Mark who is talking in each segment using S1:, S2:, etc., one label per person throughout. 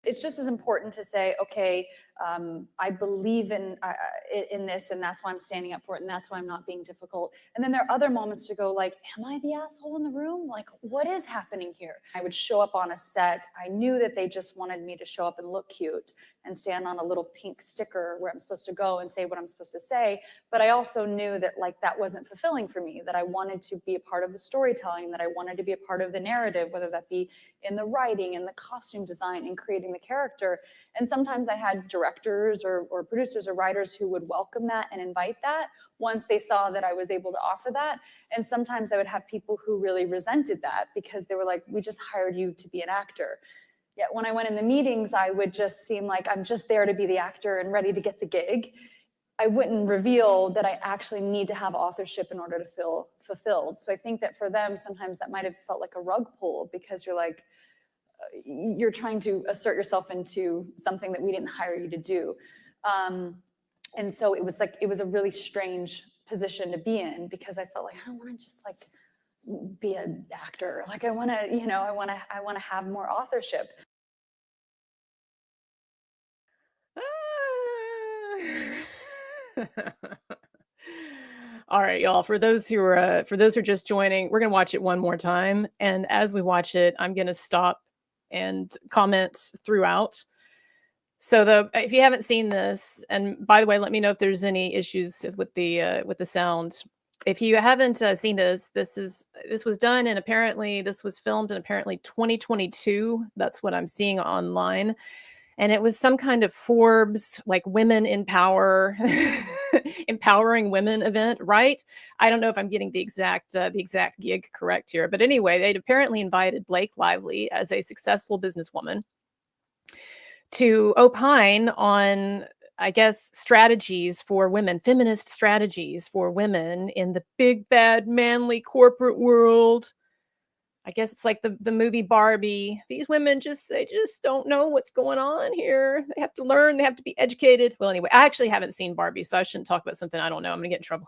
S1: It's just as important to say, okay, I believe in this, and that's why I'm standing up for it, and that's why I'm not being difficult. And then there are other moments to go like, am I the asshole in the room? Like, what is happening here? I would show up on a set. I knew that they just wanted me to show up and look cute and stand on a little pink sticker where I'm supposed to go and say what I'm supposed to say. But I also knew that like that wasn't fulfilling for me, that I wanted to be a part of the storytelling, that I wanted to be a part of the narrative, whether that be in the writing, in the costume design, in creating the character. And sometimes I had directors or producers or writers who would welcome that and invite that once they saw that I was able to offer that. And sometimes I would have people who really resented that because they were like, we just hired you to be an actor. Yet when I went in the meetings, I would just seem like I'm just there to be the actor and ready to get the gig. I wouldn't reveal that I actually need to have authorship in order to feel fulfilled. So I think that for them, sometimes that might have felt like a rug pull because you're like, you're trying to assert yourself into something that we didn't hire you to do. And so it was like, it was a really strange position to be in because I felt like, I don't want to just like be an actor. Like I want to, you know, I want to have more authorship.
S2: All right, y'all. For those who are just joining, we're gonna watch it one more time, and as we watch it, I'm gonna stop and comment throughout. So if you haven't seen this, and by the way, let me know if there's any issues with the sound. If you haven't seen this, this was done, and apparently this was filmed in apparently 2022. That's what I'm seeing online. And it was some kind of Forbes, like women in power, empowering women event, right? I don't know if I'm getting the exact gig correct here, but anyway, they'd apparently invited Blake Lively as a successful businesswoman to opine on, I guess, strategies for women, feminist strategies for women in the big, bad, manly corporate world. I guess it's like the movie Barbie. These women they just don't know what's going on here. They have to learn. They have to be educated. Well, anyway, I actually haven't seen Barbie, so I shouldn't talk about something I don't know. I'm gonna get in trouble.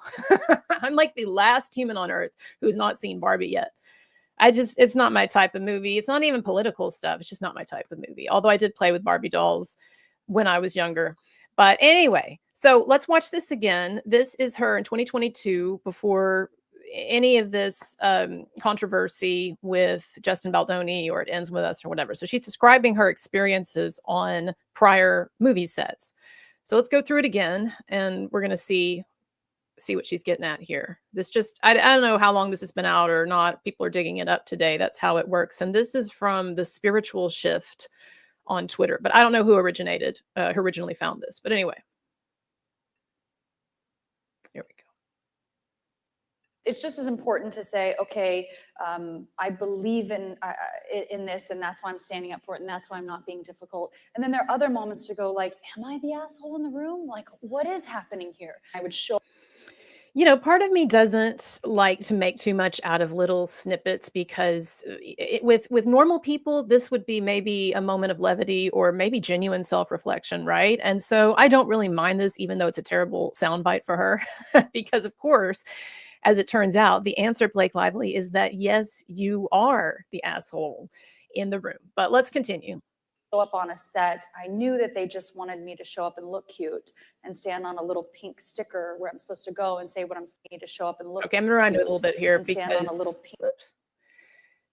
S2: I'm like the last human on earth who has not seen Barbie yet. It's not my type of movie. It's not even political stuff. It's just not my type of movie. Although I did play with Barbie dolls when I was younger. But anyway, so let's watch this again. This is her in 2022 before any of this controversy with Justin Baldoni or It Ends With Us or whatever. So she's describing her experiences on prior movie sets. So let's go through it again, and we're going to see what she's getting at here. This just, I don't know how long this has been out or not. People are digging it up today. That's how it works. And this is from The Spiritual Shift on Twitter, but I don't know who originally found this. But anyway, here we go.
S1: It's just as important to say, okay, I believe in this, and that's why I'm standing up for it, and that's why I'm not being difficult. And then there are other moments to go like, am I the asshole in the room? Like, what is happening here? I would show.
S2: You know, part of me doesn't like to make too much out of little snippets because with normal people, this would be maybe a moment of levity or maybe genuine self-reflection, right? And so I don't really mind this, even though it's a terrible soundbite for her, because of course, as it turns out, the answer, Blake Lively, is that yes, you are the asshole in the room. But let's continue.
S1: Up on a set, I knew that they just wanted me to show up and look cute and stand on a little pink sticker where I'm supposed to go and say what I'm supposed to show up and look.
S2: Okay, I'm gonna run it a little bit here because
S1: on a little pink.
S2: Oops.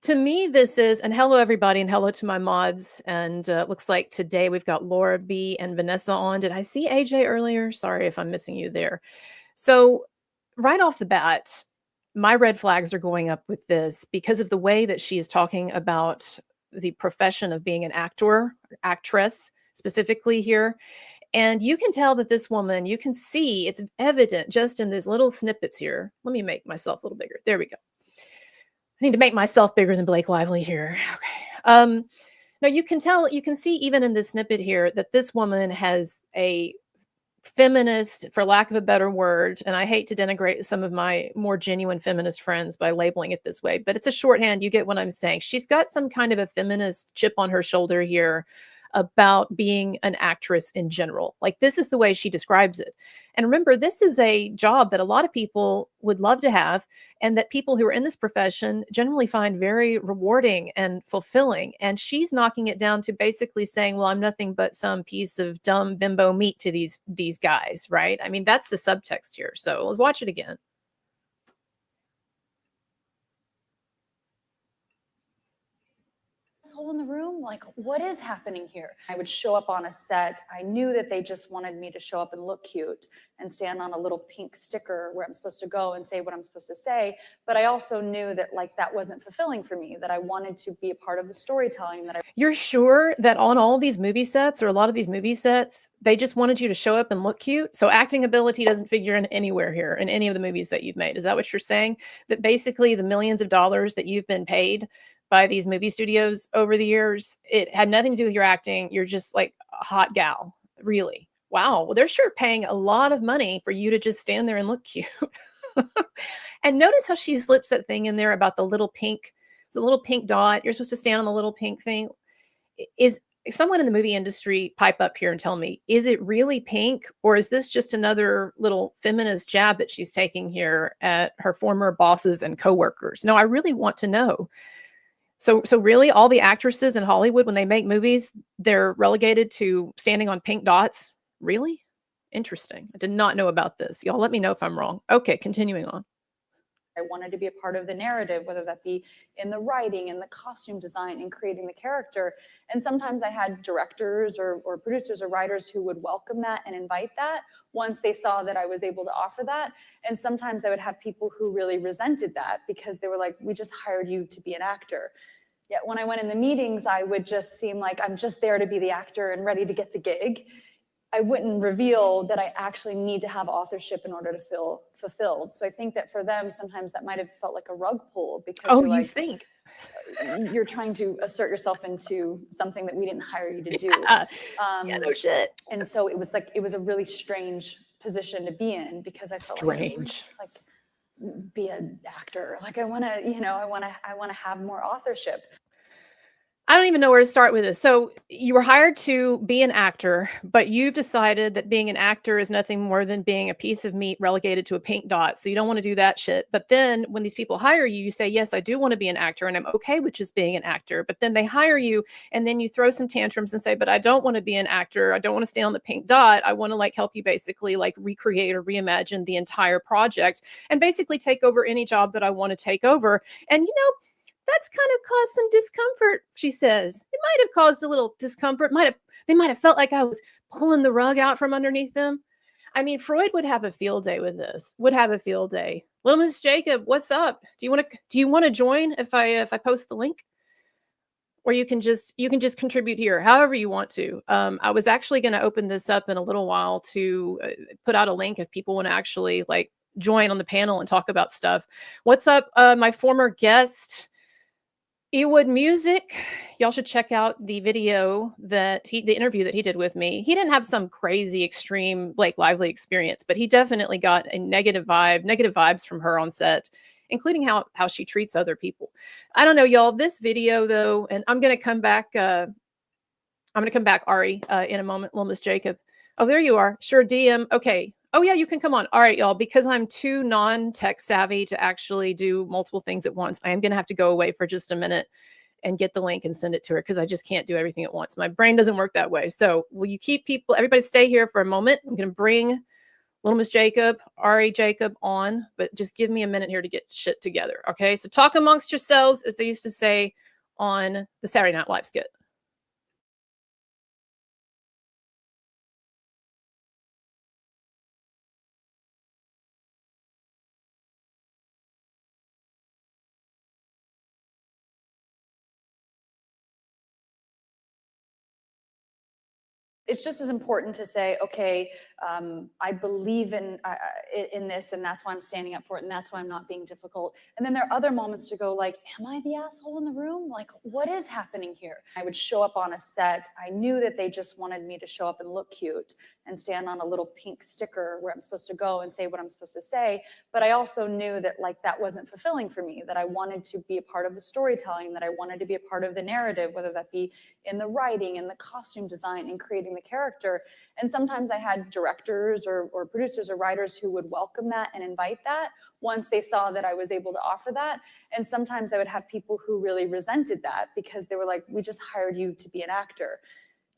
S2: To me, this is, and hello everybody, and hello to my mods. And looks like today we've got Laura B and Vanessa on. Did I see AJ earlier? Sorry if I'm missing you there. So right off the bat, my red flags are going up with this because of the way that she is talking about the profession of being an actor, actress specifically here. And you can tell that this woman, you can see it's evident just in these little snippets here. Let me make myself a little bigger. There we go. I need to make myself bigger than Blake Lively here. Okay. Now you can tell, you can see even in this snippet here that this woman has a feminist, for lack of a better word, and I hate to denigrate some of my more genuine feminist friends by labeling it this way, but it's a shorthand. You get what I'm saying. She's got some kind of a feminist chip on her shoulder here about being an actress in general. Like, this is the way she describes it. And remember, this is a job that a lot of people would love to have, and that people who are in this profession generally find very rewarding and fulfilling. And she's knocking it down to basically saying, well, I'm nothing but some piece of dumb bimbo meat to these guys, right? I mean, that's the subtext here. So let's watch it again.
S1: Hole in the room, like what is happening here? I would show up on a set. I knew that they just wanted me to show up and look cute and stand on a little pink sticker where I'm supposed to go and say what I'm supposed to say, but I also knew that like that wasn't fulfilling for me, that I wanted to be a part of the storytelling.
S2: You're sure that on all of these movie sets, or a lot of these movie sets, they just wanted you to show up and look cute? So acting ability doesn't figure in anywhere here in any of the movies that you've made. Is that what you're saying? That basically the millions of dollars that you've been paid by these movie studios over the years, it had nothing to do with your acting. You're just like a hot gal, really. Wow. Well, they're sure paying a lot of money for you to just stand there and look cute. And notice how she slips that thing in there about the little pink, it's a little pink dot. You're supposed to stand on the little pink thing. Is someone in the movie industry pipe up here and tell me, is it really pink, or is this just another little feminist jab that she's taking here at her former bosses and coworkers? No, I really want to know. So really, all the actresses in Hollywood, when they make movies, they're relegated to standing on pink dots? Really? Interesting. I did not know about this. Y'all let me know if I'm wrong. Okay, continuing on.
S1: I wanted to be a part of the narrative, whether that be in the writing, in the costume design, in creating the character. And sometimes I had directors or producers or writers who would welcome that and invite that once they saw that I was able to offer that. And sometimes I would have people who really resented that because they were like, we just hired you to be an actor. Yet when I went in the meetings, I would just seem like I'm just there to be the actor and ready to get the gig. I wouldn't reveal that I actually need to have authorship in order to feel fulfilled. So I think that for them, sometimes that might have felt like a rug pull because you're like,
S2: think?
S1: you're trying to assert yourself into something that we didn't hire you to do.
S2: Yeah, no shit.
S1: And so it was like, it was a really strange position to be in because I felt like I want to just like be an actor. Like I want to, you know, I want to have more authorship.
S2: I don't even know where to start with this. So you were hired to be an actor, but you've decided that being an actor is nothing more than being a piece of meat relegated to a pink dot. So you don't want to do that shit. But then when these people hire you, you say, yes, I do want to be an actor and I'm okay with just being an actor. But then they hire you and then you throw some tantrums and say, but I don't want to be an actor. I don't want to stay on the pink dot. I want to like help you basically like recreate or reimagine the entire project and basically take over any job that I want to take over. And you know, that's kind of caused some discomfort, she says. It might have caused a little discomfort. They might have felt like I was pulling the rug out from underneath them. I mean, Freud would have a field day with this. Would have a field day. Little Miss Jacob, what's up? Do you want to join if I post the link? Or you can just contribute here, however you want to. I was actually going to open this up in a little while to put out a link if people want to actually like join on the panel and talk about stuff. What's up, my former guest? Ewood Music, y'all should check out the video the interview that he did with me. He didn't have some crazy, extreme, Blake Lively experience, but he definitely got a negative vibes from her on set, including how she treats other people. I don't know, y'all. This video though, and I'm gonna come back. Ari, in a moment. Little Miss Jacob. Oh, there you are. Sure, DM. Okay. Oh yeah, you can come on. All right, y'all, because I'm too non-tech savvy to actually do multiple things at once, I am going to have to go away for just a minute and get the link and send it to her because I just can't do everything at once. My brain doesn't work that way. So will you keep everybody stay here for a moment. I'm going to bring Little Miss Jacob, Ari Jacob on, but just give me a minute here to get shit together. Okay, so talk amongst yourselves, as they used to say on the Saturday Night Live skit.
S1: it's just as important to say, okay, I believe in this, and that's why I'm standing up for it, and that's why I'm not being difficult. And then there are other moments to go like, am I the asshole in the room? Like, what is happening here? I would show up on a set. I knew that they just wanted me to show up and look cute and stand on a little pink sticker where I'm supposed to go and say what I'm supposed to say. But I also knew that like that wasn't fulfilling for me, that I wanted to be a part of the storytelling, that I wanted to be a part of the narrative, whether that be in the writing, in the costume design, in creating the character. And sometimes I had directors or producers or writers who would welcome that and invite that once they saw that I was able to offer that. And sometimes I would have people who really resented that because they were like, we just hired you to be an actor.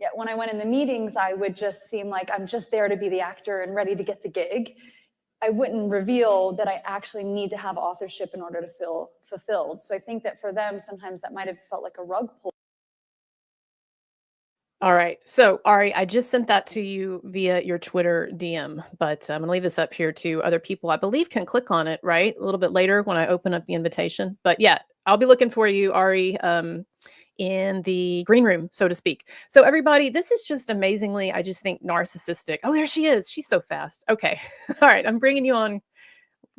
S1: Yet when I went in the meetings, I would just seem like I'm just there to be the actor and ready to get the gig. I wouldn't reveal that I actually need to have authorship in order to feel fulfilled. So I think that for them, sometimes that might have felt like a rug pull.
S2: All right. So, Ari, I just sent that to you via your Twitter DM, but I'm going to leave this up here to other people, I believe, can click on it, right? A little bit later when I open up the invitation. But yeah, I'll be looking for you, Ari, in the green room, so to speak. So, everybody, this is just amazingly, I just think, narcissistic. Oh, there she is. She's so fast. Okay. All right. I'm bringing you on,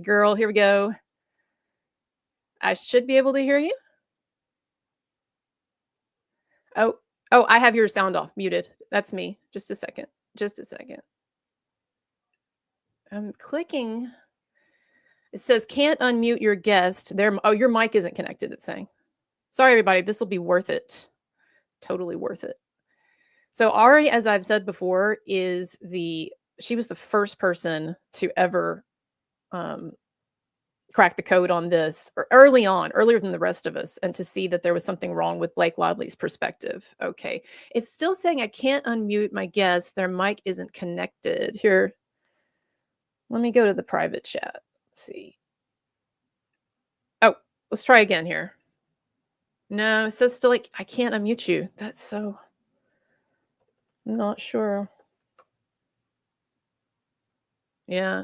S2: girl. Here we go. I should be able to hear you. Oh, I have your sound off, muted. That's me. Just a second. Just a second. I'm clicking. It says can't unmute your guest. There. Oh, your mic isn't connected, it's saying. Sorry, everybody. This will be worth it. Totally worth it. So Ari, as I've said before, she was the first person to ever crack the code on this earlier than the rest of us, and to see that there was something wrong with Blake Lively's perspective. Okay. It's still saying I can't unmute my guest. Their mic isn't connected. Here, let me go to the private chat. Let's see. Oh, let's try again here. No, it says still like I can't unmute you. That's so, I'm not sure. Yeah.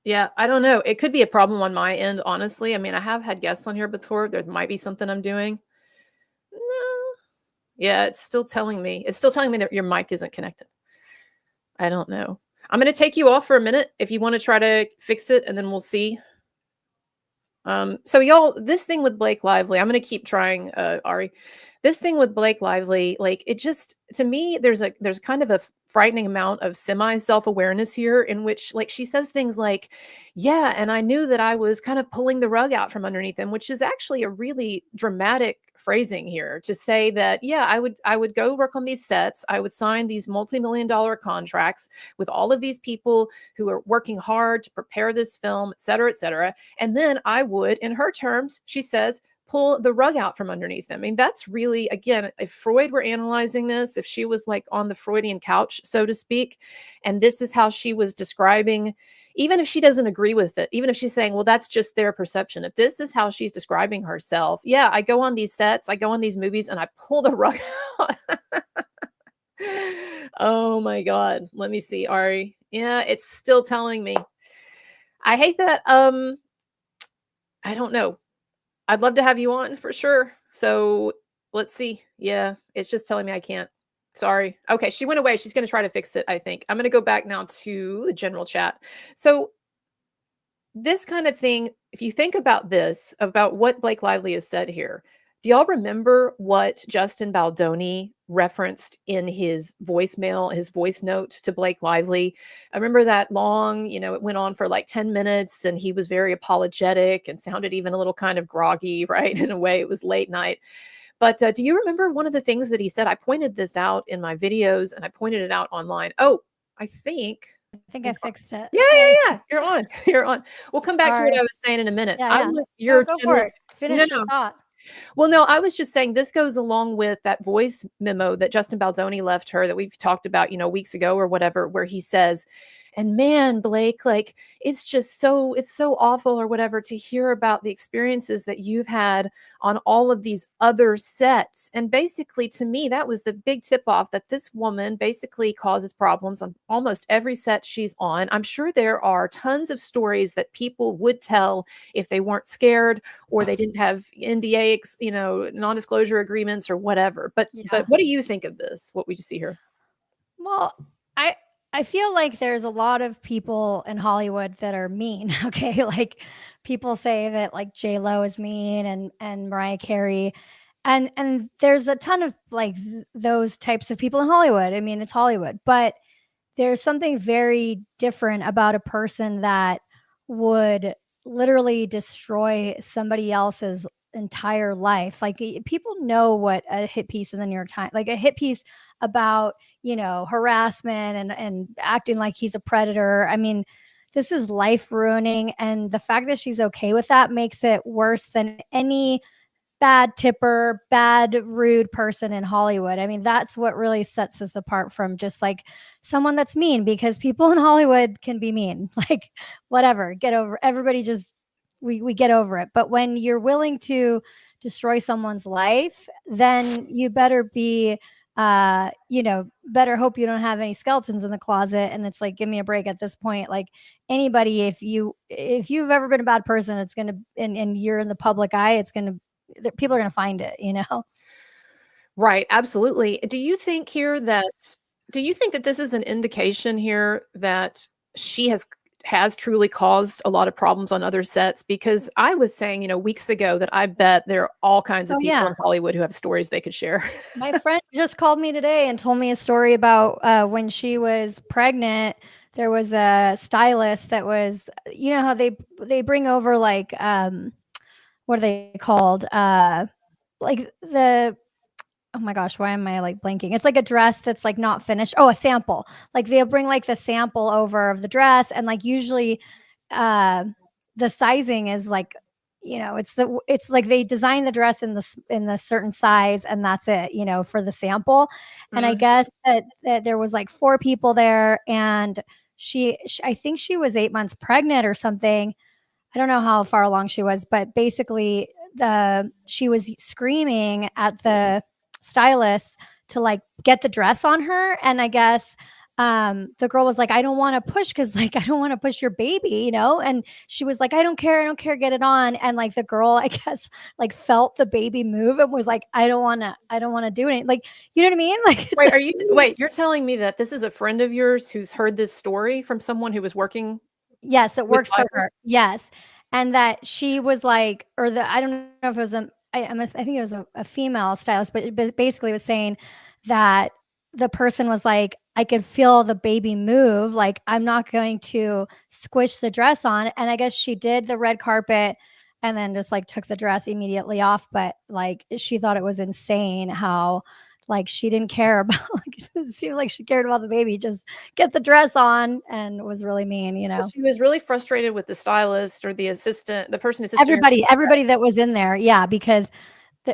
S2: Yeah, I don't know. It could be a problem on my end, honestly. I mean, I have had guests on here before. There might be something I'm doing. No. Yeah, it's still telling me. It's still telling me that your mic isn't connected. I don't know. I'm going to take you off for a minute if you want to try to fix it, and then we'll see. So y'all, this thing with Blake Lively, I'm going to keep trying, Ari. This thing with Blake Lively, like it just, to me, there's kind of a frightening amount of semi self-awareness here, in which like she says things like, yeah, and I knew that I was kind of pulling the rug out from underneath him, which is actually a really dramatic phrasing here, to say that, yeah, I would go work on these sets. I would sign these multi-million-dollar contracts with all of these people who are working hard to prepare this film, et cetera, et cetera. And then I would, in her terms, she says, pull the rug out from underneath them. I mean, that's really, again, if Freud were analyzing this, if she was like on the Freudian couch, so to speak, and this is how she was describing, even if she doesn't agree with it, even if she's saying, well, that's just their perception, if this is how she's describing herself, yeah, I go on these sets, I go on these movies, and I pull the rug out. Oh my God. Let me see, Ari. Yeah, it's still telling me. I hate that. I don't know. I'd love to have you on for sure. So let's see. Yeah, it's just telling me I can't. Sorry. Okay, she went away. She's going to try to fix it, I think. I'm going to go back now to the general chat. So this kind of thing, if you think about this, about what Blake Lively has said here, do y'all remember what Justin Baldoni referenced in his voicemail, his voice note to Blake Lively? I remember that long, it went on for like 10 minutes, and he was very apologetic and sounded even a little kind of groggy, right? In a way, it was late night. But do you remember one of the things that he said? I pointed this out in my videos, and I pointed it out online. Oh, I think
S3: I fixed it.
S2: Yeah. You're on. You're on. We'll come back to what I was saying in a minute.
S3: Yeah.
S2: Your
S3: go for it. Finish your thought.
S2: Well, no, I was just saying this goes along with that voice memo that Justin Baldoni left her that we've talked about, weeks ago or whatever, where he says, and man, Blake, like, it's so awful or whatever to hear about the experiences that you've had on all of these other sets. And basically, to me, that was the big tip off that this woman basically causes problems on almost every set she's on. I'm sure there are tons of stories that people would tell if they weren't scared or they didn't have NDA, non-disclosure agreements or whatever. But what do you think of this? What we see here?
S3: Well, I feel like there's a lot of people in Hollywood that are mean. Okay, like people say that like J Lo is mean and Mariah Carey, and there's a ton of like those types of people in Hollywood. I mean, it's Hollywood, but there's something very different about a person that would literally destroy somebody else's entire life. Like people know what a hit piece in the New York Times, like a hit piece about, harassment and acting like he's a predator. I mean, this is life ruining. And the fact that she's okay with that makes it worse than any bad tipper, bad, rude person in Hollywood. I mean, that's what really sets us apart from just like someone that's mean, because people in Hollywood can be mean. Like, whatever, get over everybody, just we get over it. But when you're willing to destroy someone's life, then you better be better hope you don't have any skeletons in the closet. And it's like, give me a break at this point. Like anybody, if you've ever been a bad person, it's gonna and you're in the public eye, it's gonna people are going to find it,
S2: Right, absolutely. Do you think that this is an indication here that she has truly caused a lot of problems on other sets? Because I was saying, weeks ago that I bet there are all kinds of people in Hollywood who have stories they could share.
S3: My friend just called me today and told me a story about when she was pregnant. There was a stylist that was, how they bring over like what are they called? Like the, oh my gosh, why am I like blanking? It's like a dress that's like not finished. Oh, a sample. Like they'll bring like the sample over of the dress, and like usually the sizing is like, it's like they design the dress in the certain size, and that's it, for the sample. And I guess that there was like 4 people there, and she I think she was 8 months pregnant or something. I don't know how far along she was, but basically she was screaming at the stylist to like get the dress on her. And I guess the girl was like, I don't want to push because like I don't want to push your baby, and she was like, I don't care, get it on. And like the girl, I guess, like felt the baby move and was like, I don't want to do anything. Like, you know what I mean? Like,
S2: You're telling me that this is a friend of yours who's heard this story from someone who was working?
S3: Yes, that worked for her. Yes. And that she was like, I don't know if it was I think it was a female stylist, but basically was saying that the person was like, I could feel the baby move. Like, I'm not going to squish the dress on. And I guess she did the red carpet and then just like took the dress immediately off. But like, she thought it was insane how like she didn't care about like it seemed like she cared about the baby, just get the dress on, and was really mean,
S2: So she was really frustrated with the stylist or the person assisting
S3: everybody that was in there. Yeah, because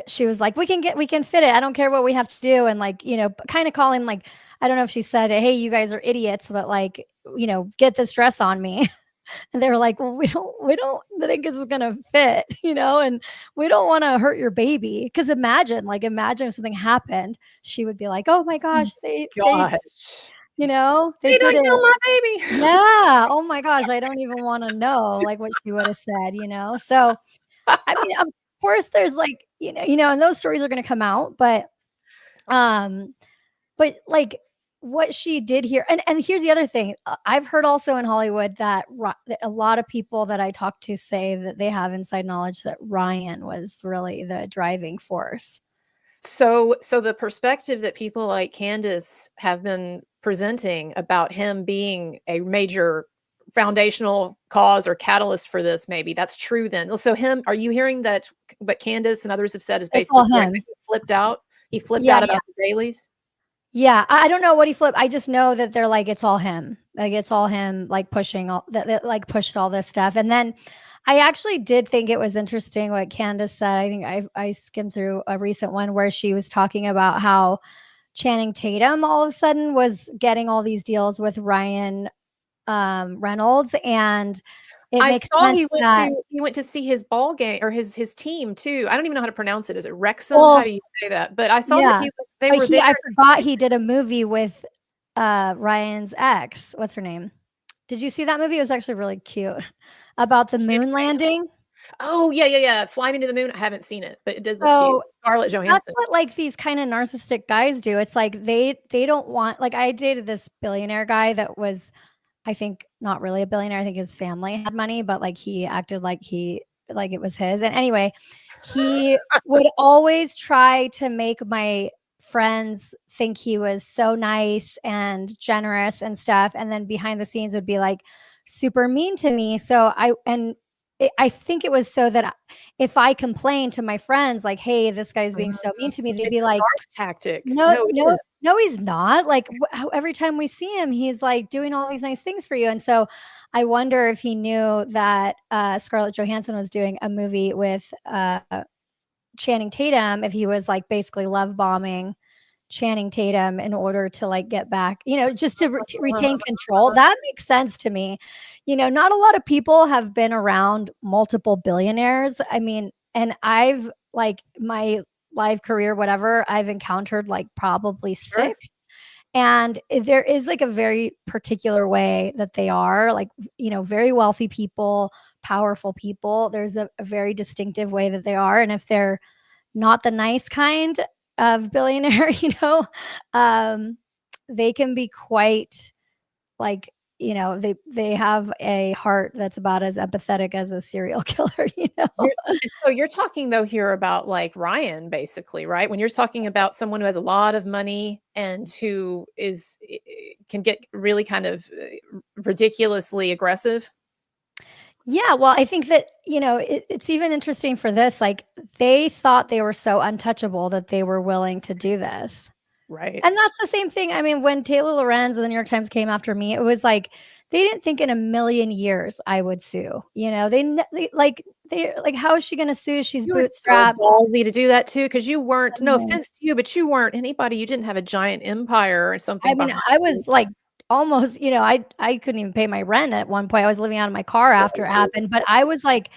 S3: she was like, we can fit it. I don't care what we have to do. And like, kind of calling like, I don't know if she said, hey, you guys are idiots, but like, get this dress on me. And they were like, well, we don't think this is going to fit, and we don't want to hurt your baby. Cause imagine if something happened, she would be like, oh my gosh, they
S2: don't
S3: did it.
S2: Kill my baby.
S3: Yeah. Oh my gosh. I don't even want to know like what she would have said, So, I mean, of course there's like, and those stories are going to come out, but like, what she did here, and here's the other thing. I've heard also in Hollywood that a lot of people that I talk to say that they have inside knowledge that Ryan was really the driving force.
S2: So the perspective that people like Candace have been presenting about him being a major foundational cause or catalyst for this, maybe that's true then. So are you hearing that what Candace and others have said is basically correct, that he flipped out about the dailies?
S3: Yeah, I don't know what he flipped. I just know that they're like, it's all him. Like, it's all him, like pushing all that, like pushed all this stuff. And then I actually did think it was interesting what Candace said. I think I skimmed through a recent one where she was talking about how Channing Tatum all of a sudden was getting all these deals with Ryan Reynolds, and
S2: I saw he went to see his ball game or his team too. I don't even know how to pronounce it. Is it Wrexham? How do you say that? But I saw that they were there.
S3: I forgot he did a movie with Ryan's ex. What's her name? Did you see that movie? It was actually really cute about the moon landing.
S2: Oh, yeah, yeah, yeah. Fly Me to the Moon. I haven't seen it, but it does look cute.
S3: So
S2: Scarlett
S3: that's
S2: Johansson.
S3: what like these kind of narcissistic guys do. It's like they don't want, like, I dated this billionaire guy that was, I think, not really a billionaire. I think his family had money, but like he acted like like it was his. And anyway, he would always try to make my friends think he was so nice and generous and stuff, and then behind the scenes would be like super mean to me. So I think it was so that if I complained to my friends like, "Hey, this guy's being so mean to me," they'd
S2: It's
S3: be
S2: a
S3: like,
S2: dark tactic.
S3: "No,
S2: No, it
S3: no,
S2: is.
S3: no, he's not. Like every time we see him, he's like doing all these nice things for you." And so I wonder if he knew that Scarlett Johansson was doing a movie with Channing Tatum, if he was like basically love bombing Channing Tatum in order to like get back, just to retain control. That makes sense to me. Not a lot of people have been around multiple billionaires. I mean, and I've like my life career, whatever, I've encountered like probably
S2: Sure.
S3: 6. And there is like a very particular way that they are like, very wealthy people, powerful people. There's a very distinctive way that they are. And if they're not the nice kind of billionaire, they can be quite like, they have a heart that's about as empathetic as a serial killer.
S2: So you're talking though here about like Ryan, basically, right? When you're talking about someone who has a lot of money and who can get really kind of ridiculously aggressive.
S3: Yeah, well, I think that, it's even interesting for this. Like, they thought they were so untouchable that they were willing to do this.
S2: Right.
S3: And that's the same thing. I mean, when Taylor Lorenz and the New York Times came after me, it was like they didn't think in a million years I would sue. They like, how is she going to sue? She's
S2: You were so
S3: bootstrapped.
S2: ballsy to do that too, because you weren't, no
S3: Mhm.
S2: offense to you, but you weren't anybody. You didn't have a giant empire or something
S3: I mean,
S2: behind
S3: I
S2: you.
S3: was like almost, I couldn't even pay my rent at one point. I was living out of my car after it happened, but I was like,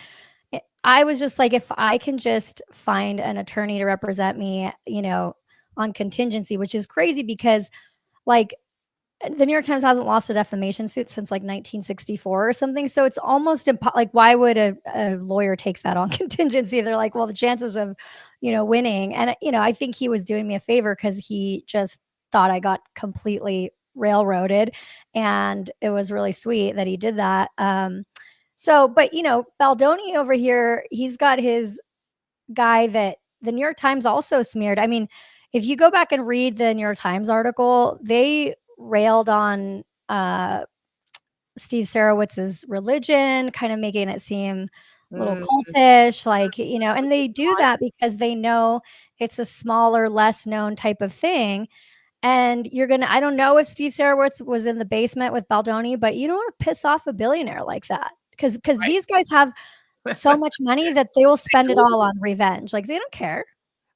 S3: I was just like, if I can just find an attorney to represent me, on contingency, which is crazy because like the New York Times hasn't lost a defamation suit since like 1964 or something. So it's almost like, why would a lawyer take that on contingency? They're like, well, the chances of, winning. And, I think he was doing me a favor because he just thought I got completely railroaded. And it was really sweet that he did that. But, Baldoni over here, he's got his guy that the New York Times also smeared. I mean, if you go back and read the New York Times article, they railed on Steve Sarawitz's religion, kind of making it seem a little
S2: Mm,
S3: cultish, like, and they do that because they know it's a smaller, less known type of thing. And I don't know if Steve Sarowitz was in the basement with Baldoni, but you don't want to piss off a billionaire like that because these guys have so much money that they will spend it all on revenge. Like, they don't care.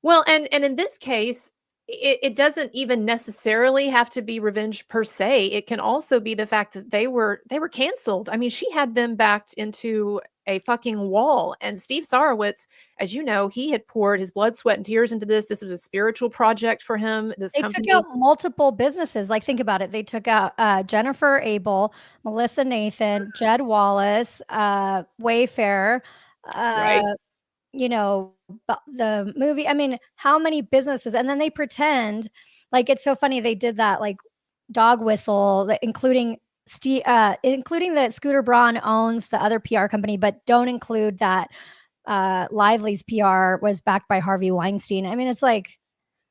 S2: Well, and in this case, it doesn't even necessarily have to be revenge per se. It can also be the fact that they were canceled. I mean, she had them backed into a fucking wall. And Steve Sarowitz, as you know, he had poured his blood, sweat, and tears into this. This was a spiritual project for him. This
S3: They
S2: company.
S3: took out multiple businesses. Like, think about it. They took out Jennifer Abel, Melissa Nathan, Jed Wallace, Wayfair,
S2: Right.
S3: the movie. I mean, how many businesses? And then they pretend like it's so funny. They did that like dog whistle, including including that Scooter Braun owns the other PR company, but don't include that Lively's PR was backed by Harvey Weinstein. I mean, it's like,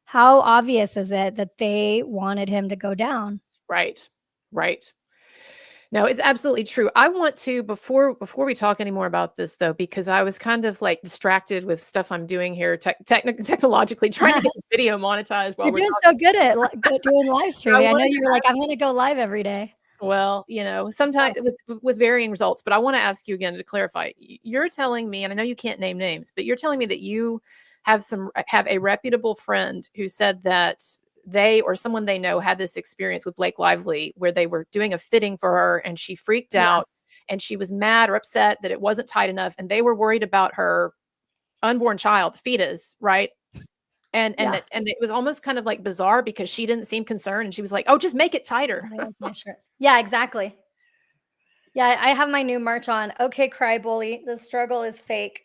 S3: how obvious is it that they wanted him to go down?
S2: Right. Right. No, it's absolutely true. I want to before we talk any more about this though, because I was kind of like distracted with stuff I'm doing here, technologically trying to get the video monetized while
S3: You're
S2: we're
S3: doing
S2: talking.
S3: so good at doing live streaming. I know
S2: wanted
S3: you were like, I'm going to go live every day.
S2: Well, sometimes with varying results, but I want to ask you again to clarify. You're telling me, and I know you can't name names, but you're telling me that you have a reputable friend who said that they or someone they know had this experience with Blake Lively where they were doing a fitting for her and she freaked
S3: Yeah.
S2: out and she was mad or upset that it wasn't tight enough and they were worried about her unborn child, fetus, right? And
S3: Yeah.
S2: and it was almost kind of like bizarre because she didn't seem concerned and she was like, "Oh, just make it tighter."
S3: Yeah, exactly. Yeah, I have my new merch on. Okay, cry bully. The struggle is fake.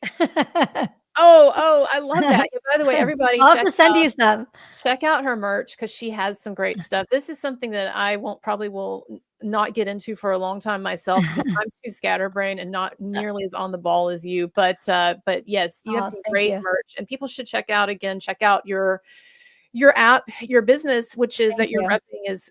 S2: Oh, I love that. Yeah, by the way, everybody
S3: I'll have to send you some.
S2: check out her merch because she has some great stuff. This is something that I probably will not get into for a long time myself because I'm too scatterbrained and not nearly as on the ball as you. But yes, you have
S3: Oh,
S2: some
S3: thank
S2: great
S3: you.
S2: merch, and people should check out your app, your business, which is
S3: Thank
S2: that you're
S3: you.
S2: repping is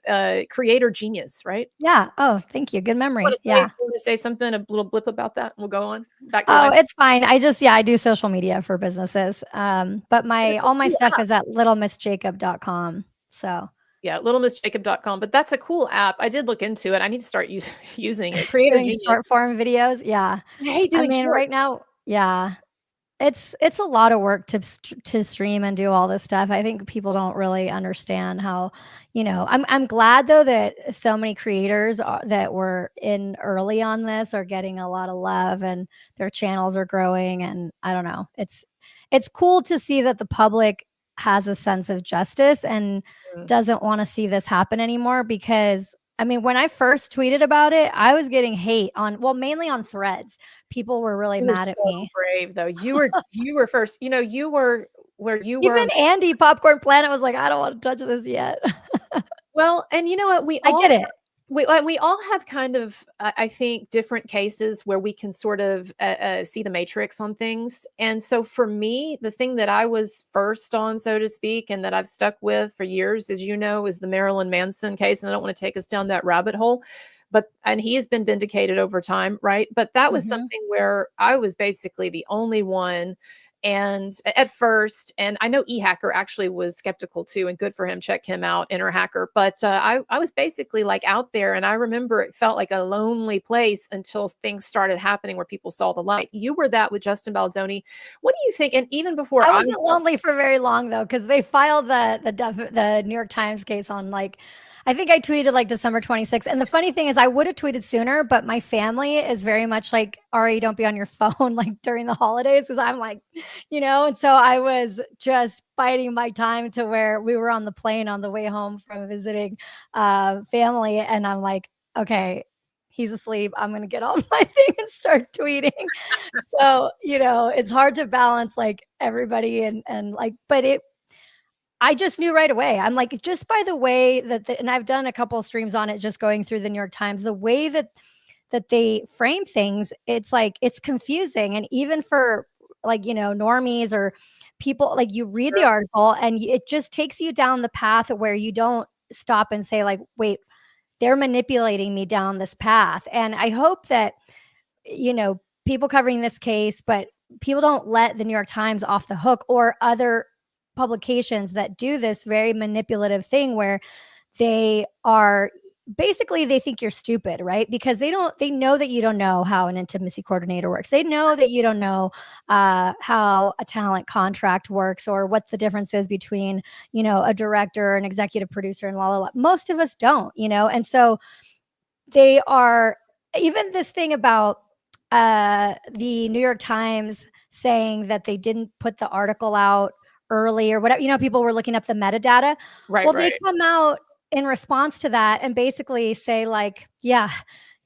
S2: Creator Genius, right?
S3: Yeah. Oh, thank you. Good memory.
S2: You
S3: Yeah.
S2: want to say something, a little blip about that? We'll go on back to
S3: Oh,
S2: life.
S3: it's fine. I do social media for businesses. But all my
S2: Cool
S3: stuff is at littlemissjacob.com. So
S2: Yeah, littlemissjacob.com, but that's a cool app. I did look into it. I need to start using it. Creator
S3: doing
S2: Genius.
S3: short form videos. Yeah.
S2: I hate
S3: I
S2: doing
S3: mean,
S2: short.
S3: right now, yeah. It's a lot of work to stream and do all this stuff. I think people don't really understand how, I'm glad though that so many creators that were in early on this are getting a lot of love and their channels are growing. And I don't know, it's cool to see that the public has a sense of justice and
S2: Mm.
S3: doesn't want to see this happen anymore. Because I mean, when I first tweeted about it, I was getting hate mainly on Threads. People were really
S2: You were
S3: mad at
S2: so
S3: me.
S2: brave though. You were first. You were where you were.
S3: Even Andy Popcorn Planet was like, I don't want to touch this yet.
S2: Well, and you know what?
S3: I get it.
S2: We all have kind of, I think, different cases where we can sort of see the matrix on things. And so for me, the thing that I was first on, so to speak, and that I've stuck with for years, as you know, is the Marilyn Manson case. And I don't want to take us down that rabbit hole, and he has been vindicated over time, right? But that was
S3: Mhm.
S2: something where I was basically the only one. And at first, and I know eHacker actually was skeptical too, and good for him. Check him out, Inner Hacker. But I was basically like out there, and I remember it felt like a lonely place until things started happening where people saw the light. You were that with Justin Baldoni. What do you think? And even before
S3: I
S2: I
S3: wasn't lonely for very long though, because they filed the New York Times case on I think I tweeted like December 26th. And the funny thing is I would have tweeted sooner, but my family is very much like, Ari, don't be on your phone like during the holidays. Cause I'm like, and so I was just biding my time to where we were on the plane on the way home from visiting family. And I'm like, okay, he's asleep. I'm going to get on my thing and start tweeting. So, it's hard to balance like everybody and like, but I just knew right away. I'm like, just by the way and I've done a couple of streams on it, just going through the New York Times, the way that they frame things, it's like, it's confusing. And even for like, normies or people, like you read the article and it just takes you down the path where you don't stop and say like, wait, they're manipulating me down this path. And I hope that, people covering this case, but people don't let the New York Times off the hook or other publications that do this very manipulative thing where they are basically they think you're stupid, right? Because they know that you don't know how an intimacy coordinator works. They know that you don't know how a talent contract works or what the difference is between, a director, an executive producer, and la la la. Most of us don't, and so they are even this thing about the New York Times saying that they didn't put the article out early or whatever, people were looking up the metadata.
S2: right,
S3: Well,
S2: right.
S3: they come out in response to that and basically say like, yeah,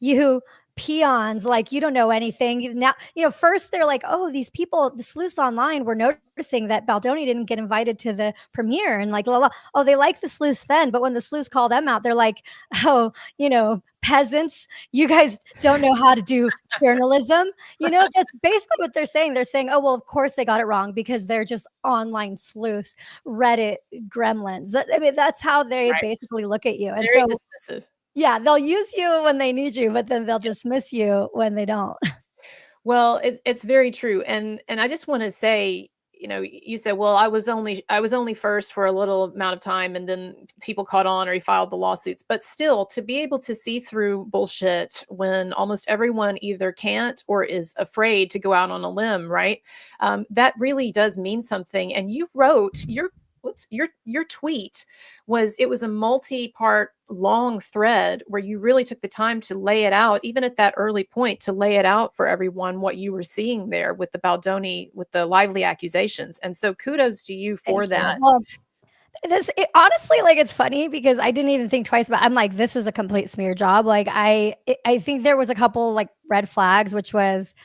S3: you peons, like you don't know anything. Now, first they're like, oh, these people, the sleuths online were noticing that Baldoni didn't get invited to the premiere and like, la, la. Oh, they like the sleuths then. But when the sleuths call them out, they're like, oh, peasants, you guys don't know how to do journalism. That's basically what they're saying. They're saying, oh, well, of course they got it wrong because they're just online sleuths, Reddit gremlins. I mean, that's how they basically look at you. And
S2: Very
S3: so,
S2: dismissive.
S3: yeah, they'll use you when they need you, but then they'll dismiss you when they don't.
S2: Well, it's very true. And I just want to say, you said, well, I was only first for a little amount of time and then people caught on or he filed the lawsuits. But still, to be able to see through bullshit when almost everyone either can't or is afraid to go out on a limb, right? That really does mean something. And you wrote your tweet was a multi-part long thread where you really took the time to lay it out, even at that early point, to lay it out for everyone what you were seeing there with the Baldoni, with the lively accusations. And so kudos to you for that.
S3: Well, Honestly, like, it's funny because I didn't even think twice about it. I'm like, this is a complete smear job. Like, I think there was a couple like red flags, which was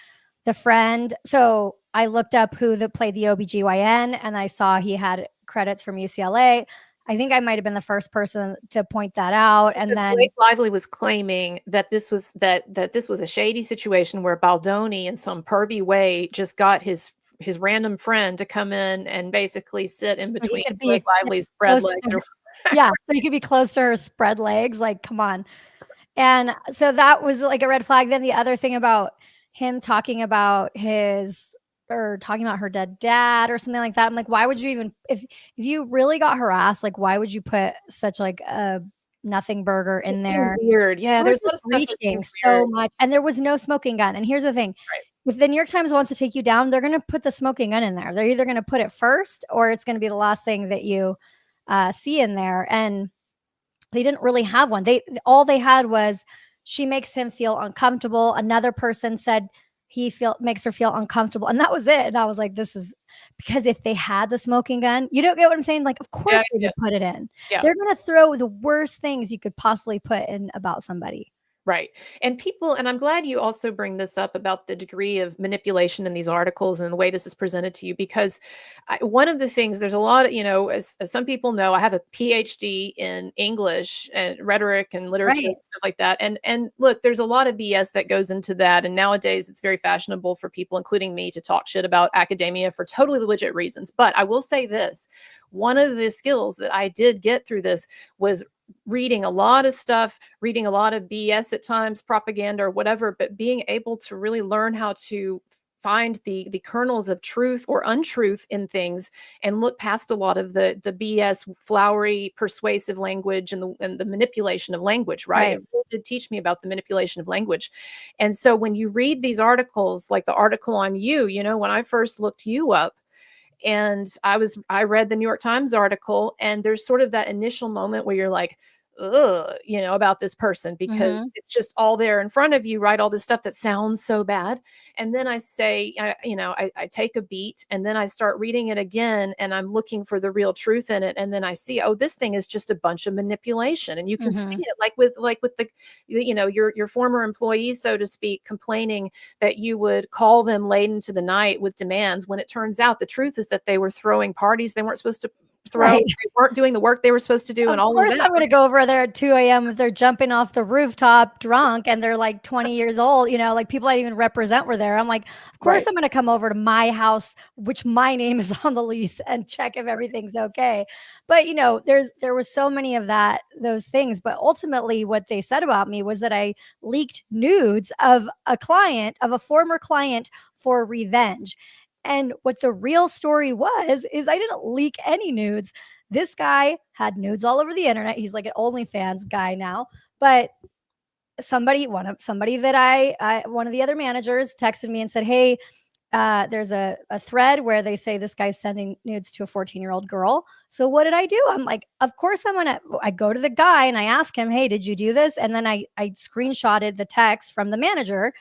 S3: the friend. So I looked up who played the OBGYN, and I saw he had credits from UCLA. I think I might have been the first person to point that out. And
S2: Because
S3: then
S2: Blake Lively was claiming that this was a shady situation where Baldoni, in some pervy way, just got his random friend to come in and basically sit in
S3: he
S2: between
S3: could be
S2: Blake Lively's spread
S3: close
S2: legs.
S3: to her. Yeah, so you could be close to her spread legs. Like, come on. And so that was like a red flag. Then the other thing about him talking about talking about her dead dad or something like that. I'm like, why would you even, if you really got harassed, like, why would you put such like a nothing burger in there?
S2: Weird. Yeah,
S3: They were
S2: there's a lot
S3: just
S2: of stuff that
S3: reaching
S2: seems
S3: so
S2: weird.
S3: much, and there was no smoking gun. And here's the thing.
S2: Right.
S3: If the New York Times wants to take you down, they're going to put the smoking gun in there. They're either going to put it first, or it's going to be the last thing that you see in there. And they didn't really have one. All they had was, she makes him feel uncomfortable. Another person said makes her feel uncomfortable, and that was it. And I was like, this is because if they had the smoking gun, you don't get what I'm saying? Like, of course
S2: Yeah,
S3: they would put it in.
S2: Yeah.
S3: They're going to throw the worst things you could possibly put in about somebody.
S2: Right. And I'm glad you also bring this up about the degree of manipulation in these articles and the way this is presented to you, because one of the things, there's a lot of, as some people know, I have a PhD in English and rhetoric and literature
S3: Right.
S2: and stuff like that. And look, there's a lot of BS that goes into that. And nowadays it's very fashionable for people, including me, to talk shit about academia for totally legit reasons. But I will say this, one of the skills that I did get through this was reading a lot of stuff, reading a lot of BS at times, propaganda or whatever, but being able to really learn how to find the kernels of truth or untruth in things and look past a lot of the BS, flowery, persuasive language and the manipulation of language, right? It really did teach me about the manipulation of language. And so when you read these articles, like the article on you, when I first looked you up, and I read the New York Times article, and there's sort of that initial moment where you're like, ugh, about this person, because it's just all there in front of you, right? All this stuff that sounds so bad. And then I say, I take a beat, and then I start reading it again, and I'm looking for the real truth in it. And then I see, oh, this thing is just a bunch of manipulation. And you can see it like with the, your former employees, so to speak, complaining that you would call them late into the night with demands, when it turns out the truth is that they were throwing parties they weren't supposed to throw. They weren't doing the work they were supposed to do. And all of that.
S3: I'm going to go over there at 2 a.m. if they're jumping off the rooftop drunk and they're like 20 years old, like people I even represent were there. I'm like, of course I'm going to come over to my house, which my name is on the lease, and check if everything's okay. But there was so many of those things. But ultimately what they said about me was that I leaked nudes of a former client for revenge. And what the real story is I didn't leak any nudes. This guy had nudes all over the internet. He's like an OnlyFans guy now. But one of the other managers texted me and said, hey, there's a thread where they say this guy's sending nudes to a 14-year-old girl. So what did I do? I'm like, of course I go to the guy and I ask him, hey, did you do this? And then I screenshotted the text from the manager.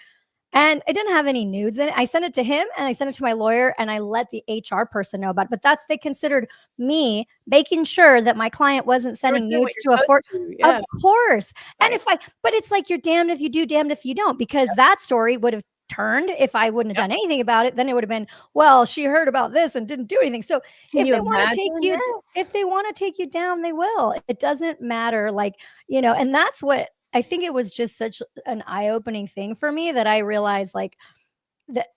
S3: And I didn't have any nudes in it. I sent it to him and I sent it to my lawyer, and I let the HR person know about it. But they considered me making sure that my client wasn't sending nudes to a 14. Of course. Right. And but it's like, you're damned if you do, damned if you don't, because that story would have turned if I wouldn't have done anything about it. Then it would have been, well, she heard about this and didn't do anything. So if they want to take you down, they will. It doesn't matter. And that's what I think. It was just such an eye-opening thing for me that I realized, that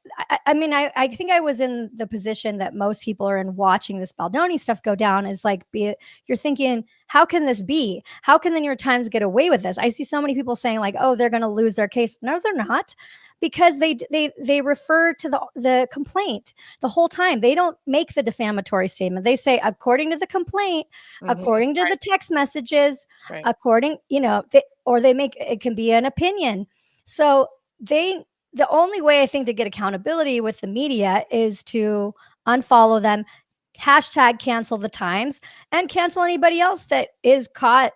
S3: I think I was in the position that most people are in watching this Baldoni stuff go down, is you're thinking, how can this be? How can the New York Times get away with this? I see so many people saying oh, they're going to lose their case. No, they're not, because they refer to the complaint the whole time. They don't make the defamatory statement. They say, according to the complaint, according to the text messages, according, or they make, it can be an opinion. So the only way I think to get accountability with the media is to unfollow them, #cancel the Times, and cancel anybody else that is caught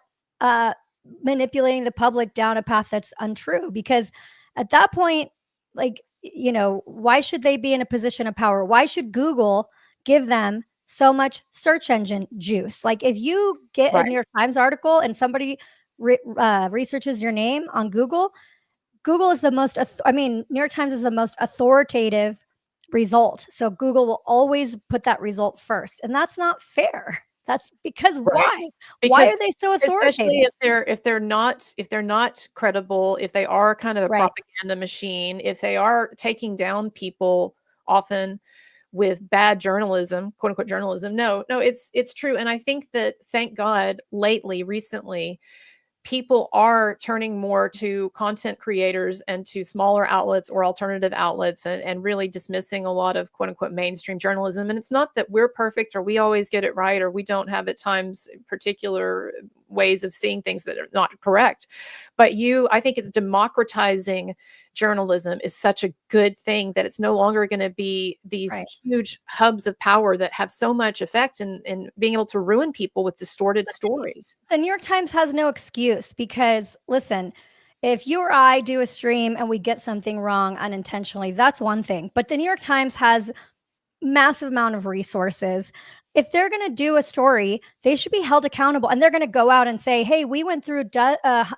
S3: manipulating the public down a path that's untrue. Because at that point, why should they be in a position of power? Why should Google give them so much search engine juice. Like if you get a
S2: Right.
S3: New York Times article and somebody researches your name on Google, Google is the most, New York Times is the most authoritative result. So Google will always put that result first. And that's not fair. That's because
S2: Right.
S3: why? Why
S2: Because
S3: are they so
S2: especially
S3: authoritative?
S2: if they're not credible, if they are kind of a
S3: Right.
S2: propaganda machine, if they are taking down people often with bad journalism, quote unquote journalism. No, it's true. And I think that, thank God, recently, people are turning more to content creators and to smaller outlets or alternative outlets, and really dismissing a lot of quote unquote mainstream journalism. And it's not that we're perfect or we always get it right or we don't have at times particular ways of seeing things that are not correct. But I think it's democratizing journalism is such a good thing, that it's no longer going to be these
S3: Right.
S2: huge hubs of power that have so much effect in being able to ruin people with distorted stories.
S3: The New York Times has no excuse because, listen, if you or I do a stream and we get something wrong unintentionally, that's one thing. But the New York Times has massive amount of resources. If they're going to do a story, they should be held accountable, and they're going to go out and say, hey, we went through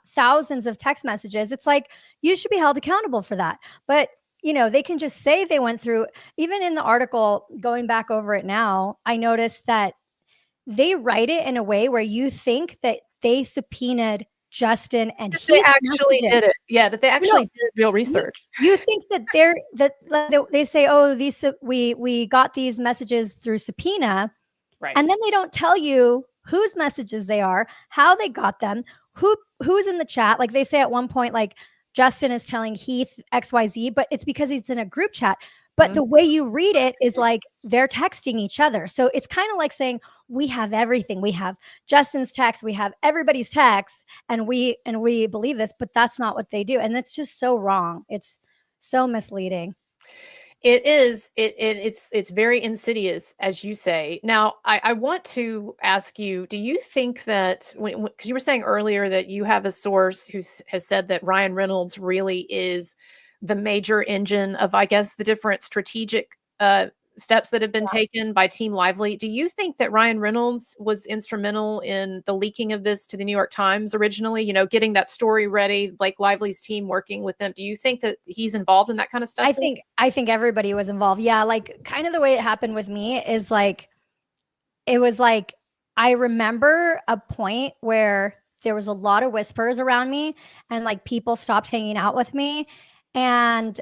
S3: thousands of text messages. It's like, you should be held accountable for that. But they can just say they went through. Even in the article, going back over it now, I noticed that they write it in a way where you think that they subpoenaed Justin and
S2: That they
S3: Heath's
S2: actually
S3: messages.
S2: did it. Yeah, that they actually did real
S3: You,
S2: research.
S3: you think that they say, oh, these we got these messages through subpoena,
S2: Right.
S3: and then they don't tell you whose messages they are, how they got them, who's in the chat. Like they say at one point, like Justin is telling Heath XYZ, but it's because he's in a group chat. But the way you read it is like they're texting each other. So it's kind of like saying, we have everything. We have Justin's text, we have everybody's text, and we believe this, but that's not what they do. And it's just so wrong. It's so misleading.
S2: It is. It's very insidious, as you say. Now, I want to ask you: do you think that, because you were saying earlier that you have a source who has said that Ryan Reynolds really is the major engine of, I guess, the different strategic steps that have been taken by Team Lively. Do you think that Ryan Reynolds was instrumental in the leaking of this to the New York Times originally? Getting that story ready, like Lively's team working with them. Do you think that he's involved in that kind of stuff?
S3: I think everybody was involved. Yeah, like kind of the way it happened with me is like, it was like, I remember a point where there was a lot of whispers around me and like people stopped hanging out with me. And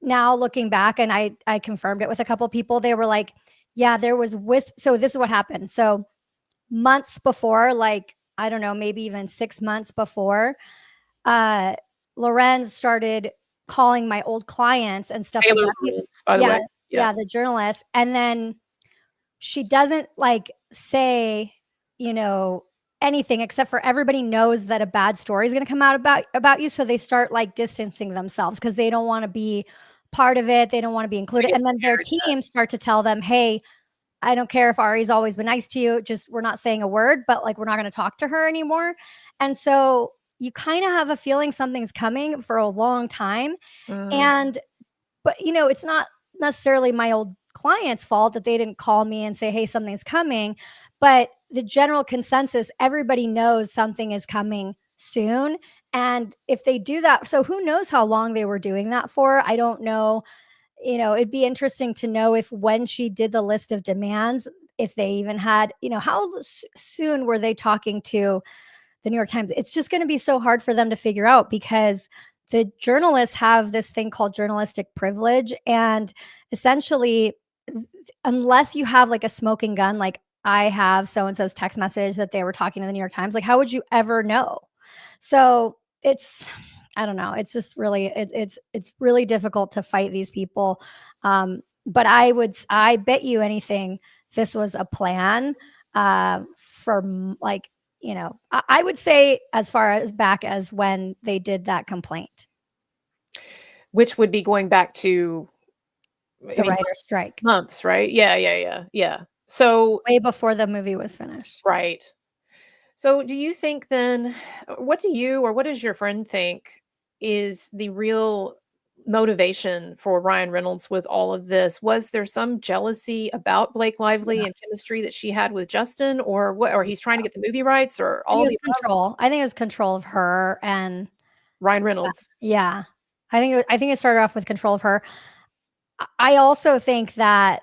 S3: now looking back, and I confirmed it with a couple people, they were like, yeah, there was so this is what happened. So months before, like, I don't know, maybe even 6 months before, Lorenz started calling my old clients and stuff like
S2: Taylor
S3: that.
S2: Lorenz, by the way.
S3: Yeah, the journalist. And then she doesn't like say, anything except for everybody knows that a bad story is going to come out about you. So they start like distancing themselves because they don't want to be part of it. They don't want to be included. And then their teams start to tell them, hey, I don't care if Ari's always been nice to you. Just, we're not saying a word, but like, we're not going to talk to her anymore. And so you kind of have a feeling something's coming for a long time. But it's not necessarily my old client's fault that they didn't call me and say, hey, something's coming. But the general consensus, everybody knows something is coming soon. And if they do that, so who knows how long they were doing that for? I don't know. It'd be interesting to know if when she did the list of demands, if they even had, how soon were they talking to the New York Times? It's just going to be so hard for them to figure out because the journalists have this thing called journalistic privilege. And essentially, unless you have like a smoking gun, like I have so-and-so's text message that they were talking to the New York Times, like how would you ever know? So I don't know. It's just really, it's really difficult to fight these people. But I bet you anything, this was a plan for like, I would say as far as back as when they did that complaint.
S2: Which would be going back to
S3: the writer's strike.
S2: Months, right? Yeah. So
S3: way before the movie was finished.
S2: Right. So do you think then, what do you or what does your friend think is the real motivation for Ryan Reynolds with all of this? Was there some jealousy about Blake Lively and chemistry that she had with Justin, or what? Or he's trying to get the movie rights, or
S3: I think
S2: all
S3: it
S2: the
S3: was control. I think it was control of her, and
S2: Ryan Reynolds?
S3: yeah, I think it started off with control of her. I also think that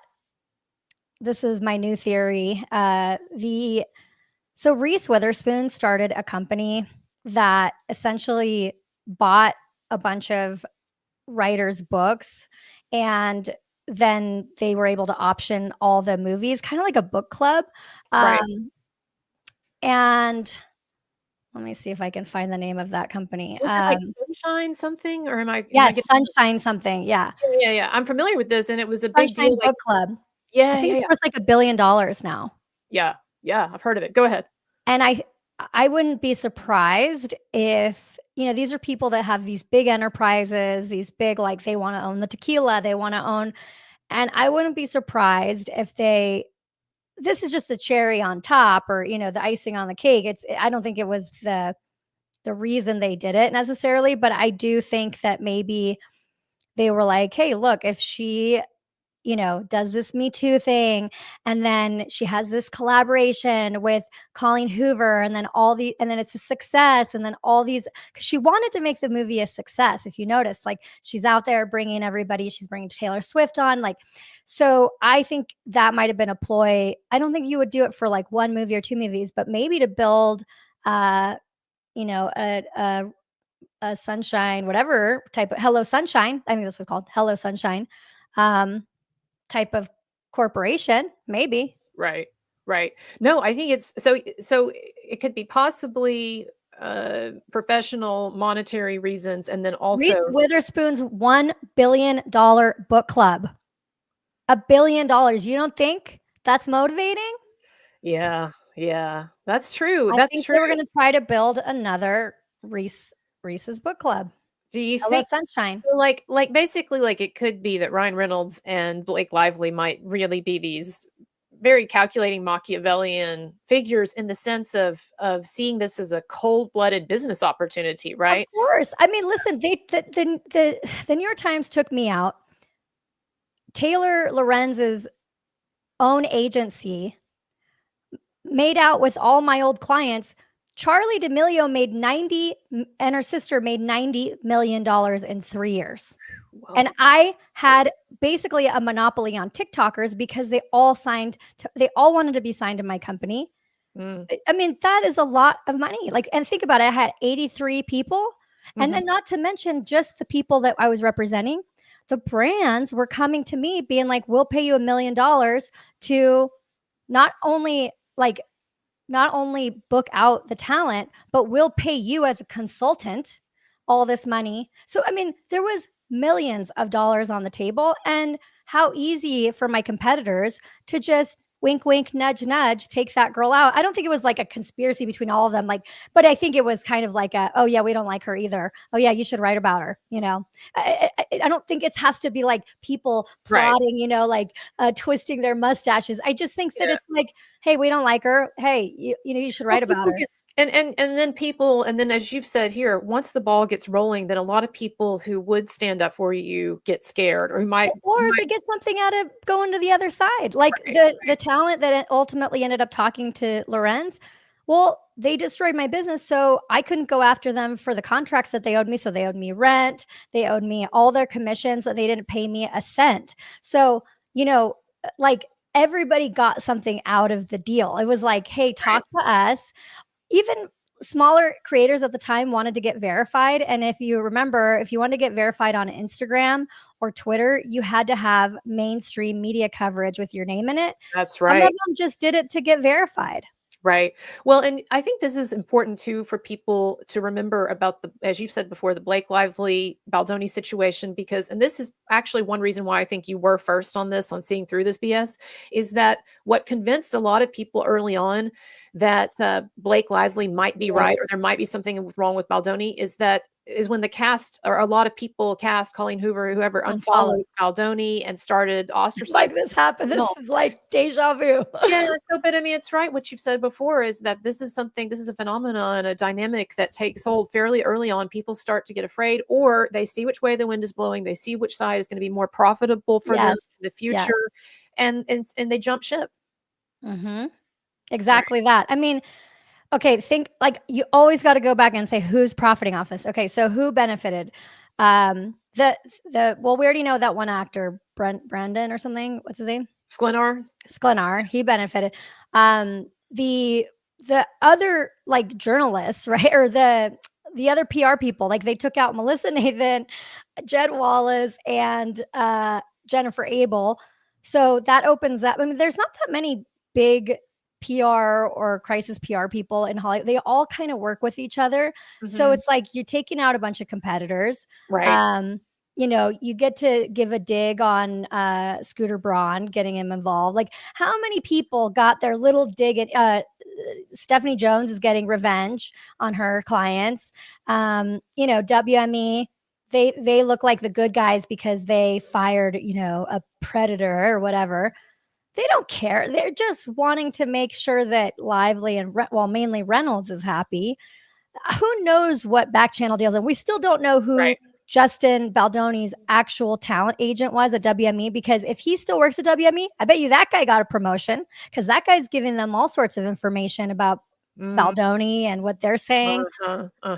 S3: this is my new theory. So Reese Witherspoon started a company that essentially bought a bunch of writers' books, and then they were able to option all the movies, kind of like a book club.
S2: Right.
S3: And let me see if I can find the name of that company.
S2: Was it like Sunshine something, or am I
S3: Yeah,
S2: getting
S3: Sunshine something. Yeah.
S2: Yeah. I'm familiar with this, and it was a big
S3: Sunshine
S2: deal. Like,
S3: Book Club. I
S2: yeah,
S3: think
S2: yeah,
S3: it's worth like $1 billion now.
S2: yeah. I've heard of it. Go ahead.
S3: And I wouldn't be surprised if, these are people that have these big enterprises, these big, like, they want to own the tequila, they want to own, and I wouldn't be surprised if this is just the cherry on top, or, the icing on the cake. I don't think it was the reason they did it necessarily, but I do think that maybe they were like, hey, look, if she does this Me Too thing, and then she has this collaboration with Colleen Hoover, and then and then it's a success, and then all these, because she wanted to make the movie a success. If you notice, like, she's out there bringing everybody, she's bringing Taylor Swift on, like, so I think that might have been a ploy. I don't think you would do it for like one movie or two movies, but maybe to build, a Sunshine, whatever type of Hello Sunshine. I think that's what it's called, Hello Sunshine. Type of corporation, maybe.
S2: Right. No, I think it's so it could be possibly professional monetary reasons, and then
S3: Reese
S2: also
S3: Witherspoon's $1 billion book club. $1 billion. You don't think that's motivating?
S2: yeah, that's true.
S3: I think they were going to try to build another Reese's book club.
S2: Do you
S3: Hello
S2: think
S3: Sunshine.
S2: so? Like basically, like, it could be that Ryan Reynolds and Blake Lively might really be these very calculating Machiavellian figures, in the sense of seeing this as a cold-blooded business opportunity, right?
S3: Of course. I mean, listen, the New York Times took me out. Taylor Lorenz's own agency made out with all my old clients. Charlie D'Amelio made and her sister made $90 million in 3 years.
S2: Wow.
S3: And I had basically a monopoly on TikTokers because they all wanted to be signed to my company. I mean, that is a lot of money. Like, and think about it. I had 83 people. And then, not to mention just the people that I was representing, the brands were coming to me being like, we'll pay you $1 million to not only book out the talent, but we'll pay you as a consultant all this money. So, I mean, there was millions of dollars on the table, and how easy for my competitors to just wink, wink, nudge, nudge, take that girl out. I don't think it was like a conspiracy between all of them. Like, but I think it was kind of like oh yeah, we don't like her either. Oh yeah, you should write about her. I don't think it has to be like people plotting, like twisting their mustaches. I just think that it's like, hey, we don't like her. Hey, you should write about her.
S2: And then people, and then as you've said here, once the ball gets rolling, then a lot of people who would stand up for you get scared, or who might,
S3: they get something out of going to the other side. Like the talent that ultimately ended up talking to Lorenz. Well, they destroyed my business, so I couldn't go after them for the contracts that they owed me. So they owed me rent, they owed me all their commissions, and they didn't pay me a cent. So, like, everybody got something out of the deal. It was like, hey, talk to us. Even smaller creators at the time wanted to get verified. And if you remember, if you wanted to get verified on Instagram or Twitter, you had to have mainstream media coverage with your name in it.
S2: That's right.
S3: Some of them just did it to get verified.
S2: Right. Well, and I think this is important too for people to remember about as you've said before, the Blake Lively Baldoni situation, and this is actually one reason why I think you were first on this, on seeing through this BS, is that what convinced a lot of people early on that Blake Lively might be right, or there might be something wrong with Baldoni, is that is when the cast, or a lot of people cast Colleen Hoover, whoever,
S3: Unfollow.
S2: unfollowed Baldoni and started ostracizing.
S3: Like this happened. This
S2: No.
S3: is like deja vu.
S2: Yeah, so but I mean, it's right what you've said before, is that this is a phenomenon, a dynamic that takes hold fairly early on. People start to get afraid, or they see which way the wind is blowing. They see which side is going to be more profitable for them
S3: Yes.
S2: in the future, and they jump ship.
S3: Mm-hmm. Exactly that. I mean, okay, think like you always got to go back and say who's profiting off this. Okay, so who benefited? Well, we already know that one actor, Brandon or something. What's his name? Sklenar. He benefited. The other like journalists, right, or the other PR people, like they took out Melissa Nathan, Jed Wallace, and Jennifer Abel. So that opens up. I mean, there's not that many big PR or crisis PR people in Hollywood. They all kind of work with each other. So
S2: Mhm.
S3: it's like you're taking out a bunch of competitors.
S2: Right.
S3: You know, you get to give a dig on Scooter Braun, getting him involved. Like, how many people got their little dig at Stephanie Jones is getting revenge on her clients. You know, WME, they look like the good guys because they fired, you know, a predator or whatever. They don't care. They're just wanting to make sure that Lively and mainly Reynolds is happy. Who knows what back channel deals? And we still don't know who
S2: Right.
S3: Justin Baldoni's actual talent agent was at WME, because if he still works at WME, I bet you that guy got a promotion, because that guy's giving them all sorts of information about Baldoni and what they're saying.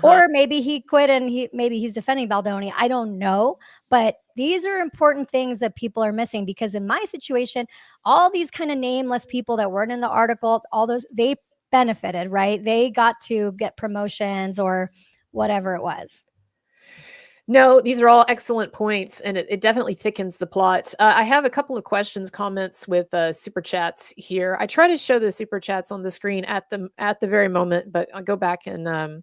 S3: Or maybe he quit and maybe he's defending Baldoni. I don't know. But these are important things that people are missing, because in my situation, all these kind of nameless people that weren't in the article, all those, they benefited, right? They got to get promotions or whatever it was.
S2: No, these are all excellent points, and it definitely thickens the plot. I have a couple of questions, comments with super chats here. I try to show the super chats on the screen at the very moment, but I'll go back and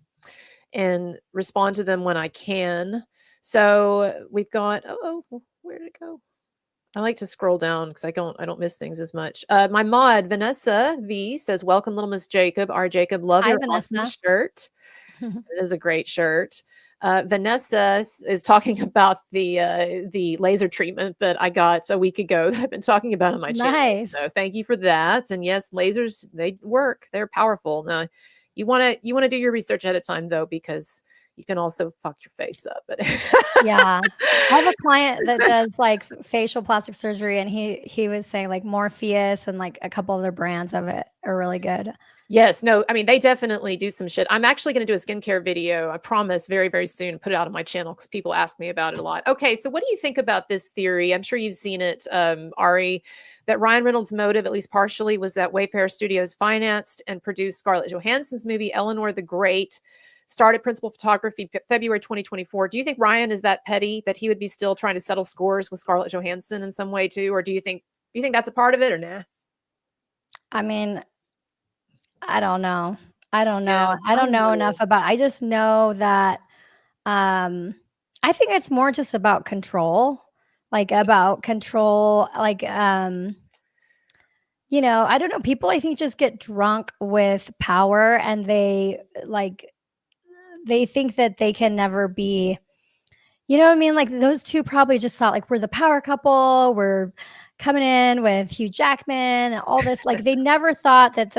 S2: respond to them when I can. So we've got where did it go? I like to scroll down because I don't miss things as much. My mod Vanessa V says, "Welcome, little Miss Jacob. Ari Jacob, love
S3: Hi,
S2: your
S3: Vanessa.
S2: awesome shirt. It is a great shirt." Vanessa is talking about the laser treatment that I got a week ago that I've been talking about on my channel.
S3: Nice.
S2: So thank you for that. And yes, lasers, they work. They're powerful. Now, you want to do your research ahead of time though, because you can also fuck your face up.
S3: Yeah. I have a client that does like facial plastic surgery, and he was saying like Morpheus and like a couple other brands of it are really good.
S2: Yes, no, I mean, they definitely do some shit. I'm actually going to do a skincare video, I promise, very, very soon, put it out on my channel because people ask me about it a lot. Okay, so what do you think about this theory? I'm sure you've seen it, Ari, that Ryan Reynolds' motive, at least partially, was that Wayfarer Studios financed and produced Scarlett Johansson's movie Eleanor the Great, started principal photography February 2024. Do you think Ryan is that petty that he would be still trying to settle scores with Scarlett Johansson in some way too? Or do you think that's a part of it, or nah?
S3: I mean, I don't know. I don't know.
S2: Yeah,
S3: I don't know
S2: know.
S3: enough about, I just know that I think it's more just about control. Like about control, like you know, I don't know. People I think just get drunk with power, and they think that they can never be, you know what I mean? Like those two probably just thought like, we're the power couple, we're coming in with Hugh Jackman and all this. Like they never thought that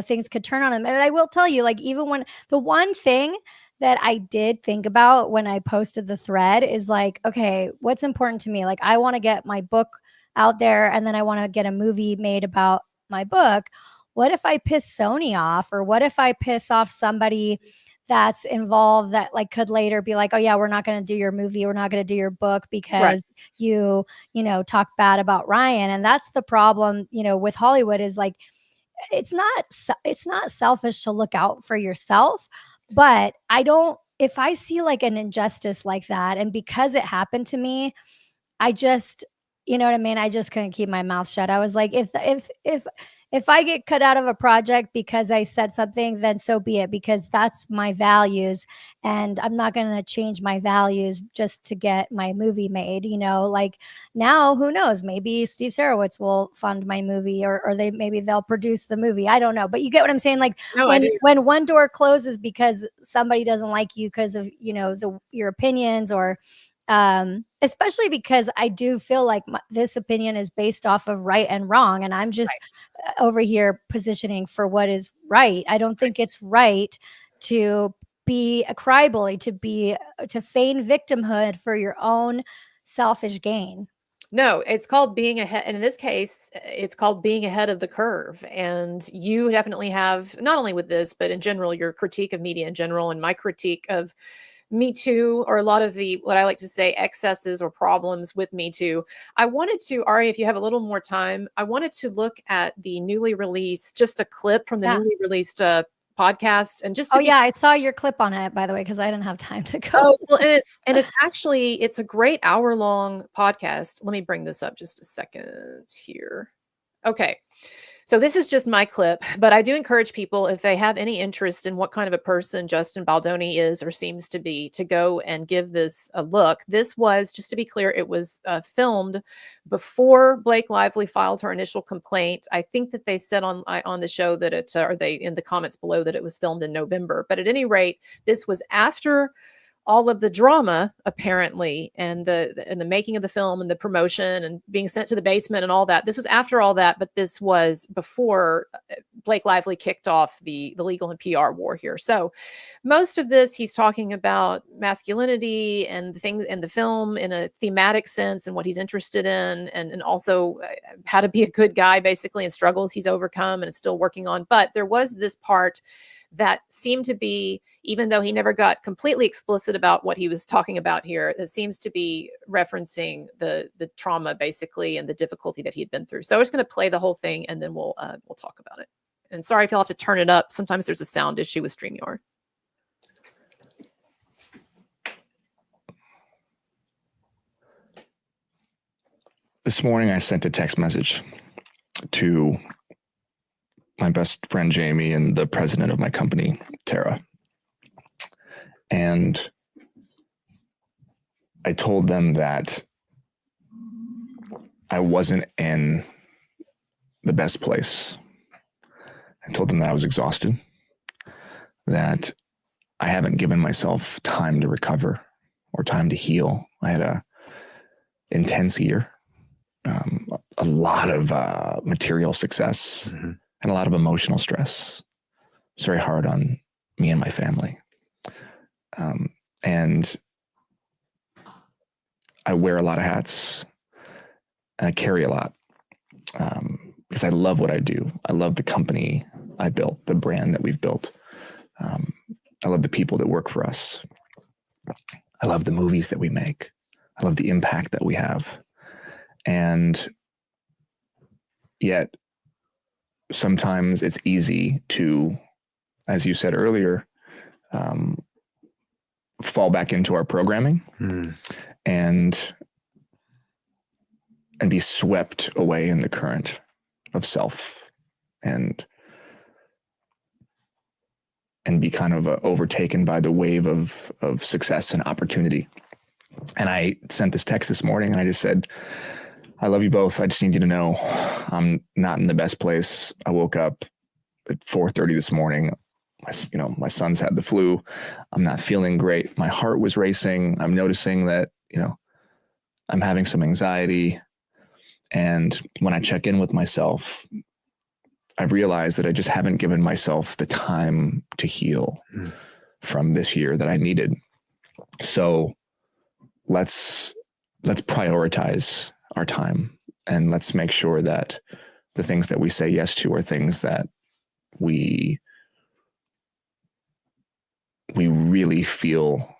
S3: things could turn on them. And I will tell you, like, even when the one thing that I did think about when I posted the thread is like, okay, what's important to me? Like I want to get my book out there, and then I want to get a movie made about my book. What if I piss Sony off, or what if I piss off somebody that's involved that like could later be like, oh yeah, we're not going to do your movie, we're not going to do your book because you talk bad about Ryan. And that's the problem, with Hollywood, is like, it's not selfish to look out for yourself, but if I see like an injustice like that, and because it happened to me, I just, you know what I mean? I just couldn't keep my mouth shut. I was like, if if I get cut out of a project because I said something, then so be it, because that's my values. And I'm not going to change my values just to get my movie made. Like now, who knows? Maybe Steve Sarowitz will fund my movie, or maybe they'll produce the movie. I don't know. But you get what I'm saying? Like
S2: No, I do.
S3: when one door closes because somebody doesn't like you because of, your opinions, or especially because I do feel like this opinion is based off of right and wrong, and I'm just over here positioning for what is right. I don't think it's right to be a cryboy, to feign victimhood for your own selfish gain.
S2: No, it's called being ahead. And in this case, it's called being ahead of the curve. And you definitely have, not only with this, but in general, your critique of media in general, and my critique of Me Too, or a lot of the, what I like to say, excesses or problems with Me Too. I wanted to, Ari, if you have a little more time, I wanted to look at the newly released, just a clip from the newly released podcast, and just
S3: yeah, I saw your clip on it, by the way, because I didn't have time to go.
S2: Oh, well, and it's actually, it's a great hour-long podcast. Let me bring this up just a second here. Okay. So this is just my clip, but I do encourage people, if they have any interest in what kind of a person Justin Baldoni is or seems to be, to go and give this a look. This was, just to be clear, it was filmed before Blake Lively filed her initial complaint. I think that they said on the show that it, or they in the comments below, that it was filmed in November. But at any rate, this was after all of the drama, apparently, and the making of the film and the promotion and being sent to the basement and all that. This was after all that, but this was before Blake Lively kicked off the legal and PR war here. So most of this, he's talking about masculinity and the things in the film in a thematic sense, and what he's interested in, and also how to be a good guy, basically, and struggles he's overcome and is still working on. But there was this part that seemed to be, even though he never got completely explicit about what he was talking about here, it seems to be referencing the trauma, basically, and the difficulty that he'd been through. So I was going to play the whole thing, and then we'll talk about it. And sorry if you'll have to turn it up. Sometimes there's a sound issue with StreamYard.
S4: This morning, I sent a text message to my best friend, Jamie, and the president of my company, Tara. And I told them that I wasn't in the best place. I told them that I was exhausted, that I haven't given myself time to recover or time to heal. I had a intense year, a lot of material success, and a lot of emotional stress. It's very hard on me and my family. And I wear a lot of hats, and I carry a lot, because I love what I do. I love the company I built, the brand that we've built. I love the people that work for us. I love the movies that we make. I love the impact that we have. And yet, sometimes it's easy to, as you said earlier, fall back into our programming and be swept away in the current of self, and be kind of overtaken by the wave of success and opportunity. And I sent this text this morning, and I just said, I love you both. I just need you to know I'm not in the best place. I woke up at 4:30 this morning. My son's had the flu. I'm not feeling great. My heart was racing. I'm noticing that, I'm having some anxiety. And when I check in with myself, I realize that I just haven't given myself the time to heal from this year that I needed. So let's prioritize our time, and let's make sure that the things that we say yes to are things that we really feel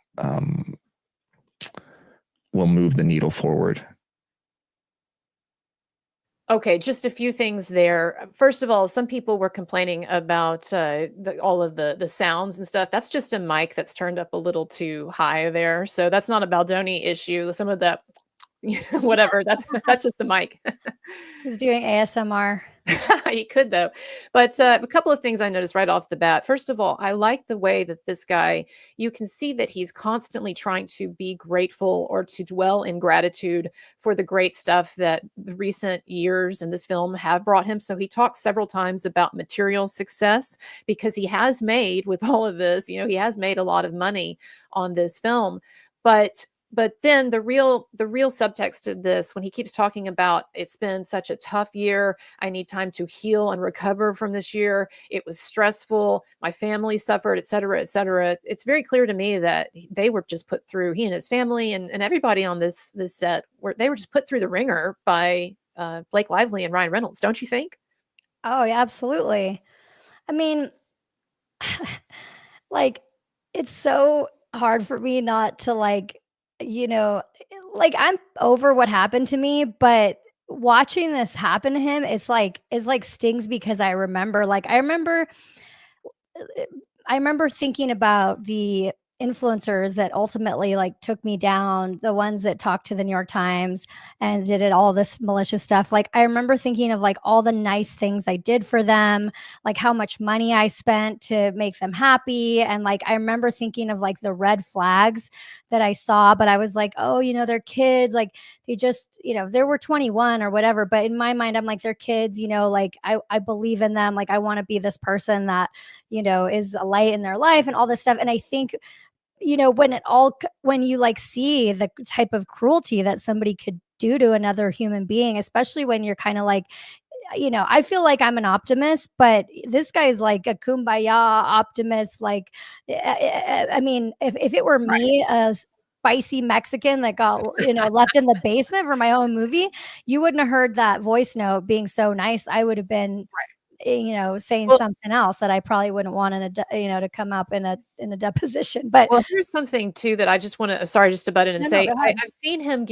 S4: will move the needle forward.
S2: Okay, just a few things there. First of all, some people were complaining about all of the sounds and stuff. That's just a mic that's turned up a little too high there. So that's not a Baldoni issue. Some of that whatever. That's just the mic.
S3: He's doing ASMR.
S2: He could though. But a couple of things I noticed right off the bat. First of all, I like the way that this guy, you can see that he's constantly trying to be grateful or to dwell in gratitude for the great stuff that the recent years in this film have brought him. So he talks several times about material success because he has made, with all of this, he has made a lot of money on this film. But then the real subtext of this, when he keeps talking about it's been such a tough year, I need time to heal and recover from this year. It was stressful. My family suffered, et cetera, et cetera. It's very clear to me that they were just put through, he and his family and everybody on this set, they were just put through the ringer by Blake Lively and Ryan Reynolds. Don't you think?
S3: Oh, yeah, absolutely. I mean, like, it's so hard for me not to I'm over what happened to me, but watching this happen to him is like stings because I remember I remember thinking about the influencers that ultimately took me down, the ones that talked to the New York Times and did all this malicious stuff. I remember thinking of all the nice things I did for them, how much money I spent to make them happy. And I remember thinking of the red flags that I saw, but I was like, oh, they're kids. They just, they were 21 or whatever. But in my mind, I'm like, they're kids, I believe in them. I want to be this person that, is a light in their life and all this stuff. And I think, when you see the type of cruelty that somebody could do to another human being, especially when you're kind of I feel like I'm an optimist, but this guy is like a kumbaya optimist. I mean, if it were me, a spicy Mexican that got, left in the basement for my own movie, you wouldn't have heard that voice note being so nice. I would have been, saying something else that I probably wouldn't want to come up in a deposition. But
S2: here's something too that I just want to, sorry, just to butt in and say, I've seen him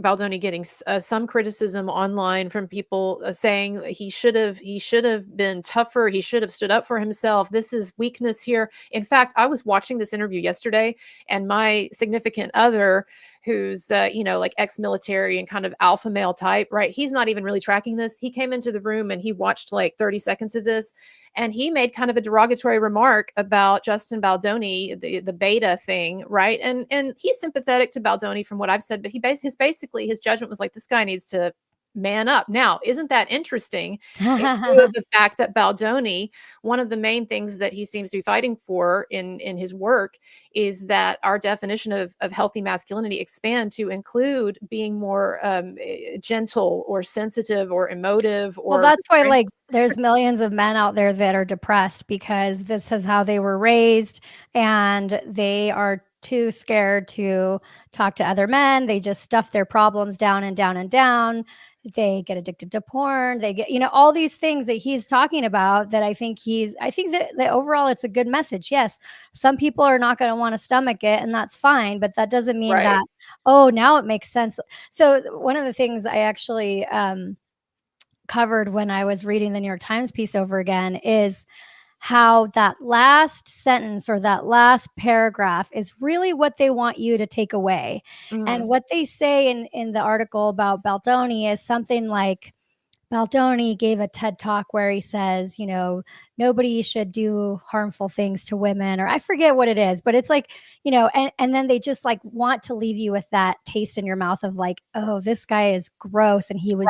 S2: Baldoni getting some criticism online from people saying he should have been tougher. He should have stood up for himself. This is weakness here. In fact, I was watching this interview yesterday and my significant other, who's, ex-military and kind of alpha male type, right? He's not even really tracking this. He came into the room and he watched 30 seconds of this. And he made kind of a derogatory remark about Justin Baldoni, the beta thing, right? And he's sympathetic to Baldoni from what I've said, but his judgment was this guy needs to man up. Now, isn't that interesting? In view of the fact that Baldoni, one of the main things that he seems to be fighting for in his work is that our definition of healthy masculinity expand to include being more gentle or sensitive or emotive. Or
S3: that's why there's millions of men out there that are depressed because this is how they were raised and they are too scared to talk to other men. They just stuff their problems down and down and down. They get addicted to porn. They get, all these things that he's talking about that I think that overall it's a good message. Yes, some people are not going to want to stomach it and that's fine, but that doesn't mean that, oh, now it makes sense. So one of the things I actually covered when I was reading the New York Times piece over again is how that last sentence or that last paragraph is really what they want you to take away. And what they say in the article about Baldoni is something like, Baldoni gave a TED talk where he says, nobody should do harmful things to women, or I forget what it is, but it's and then they just want to leave you with that taste in your mouth of oh, this guy is gross. And he was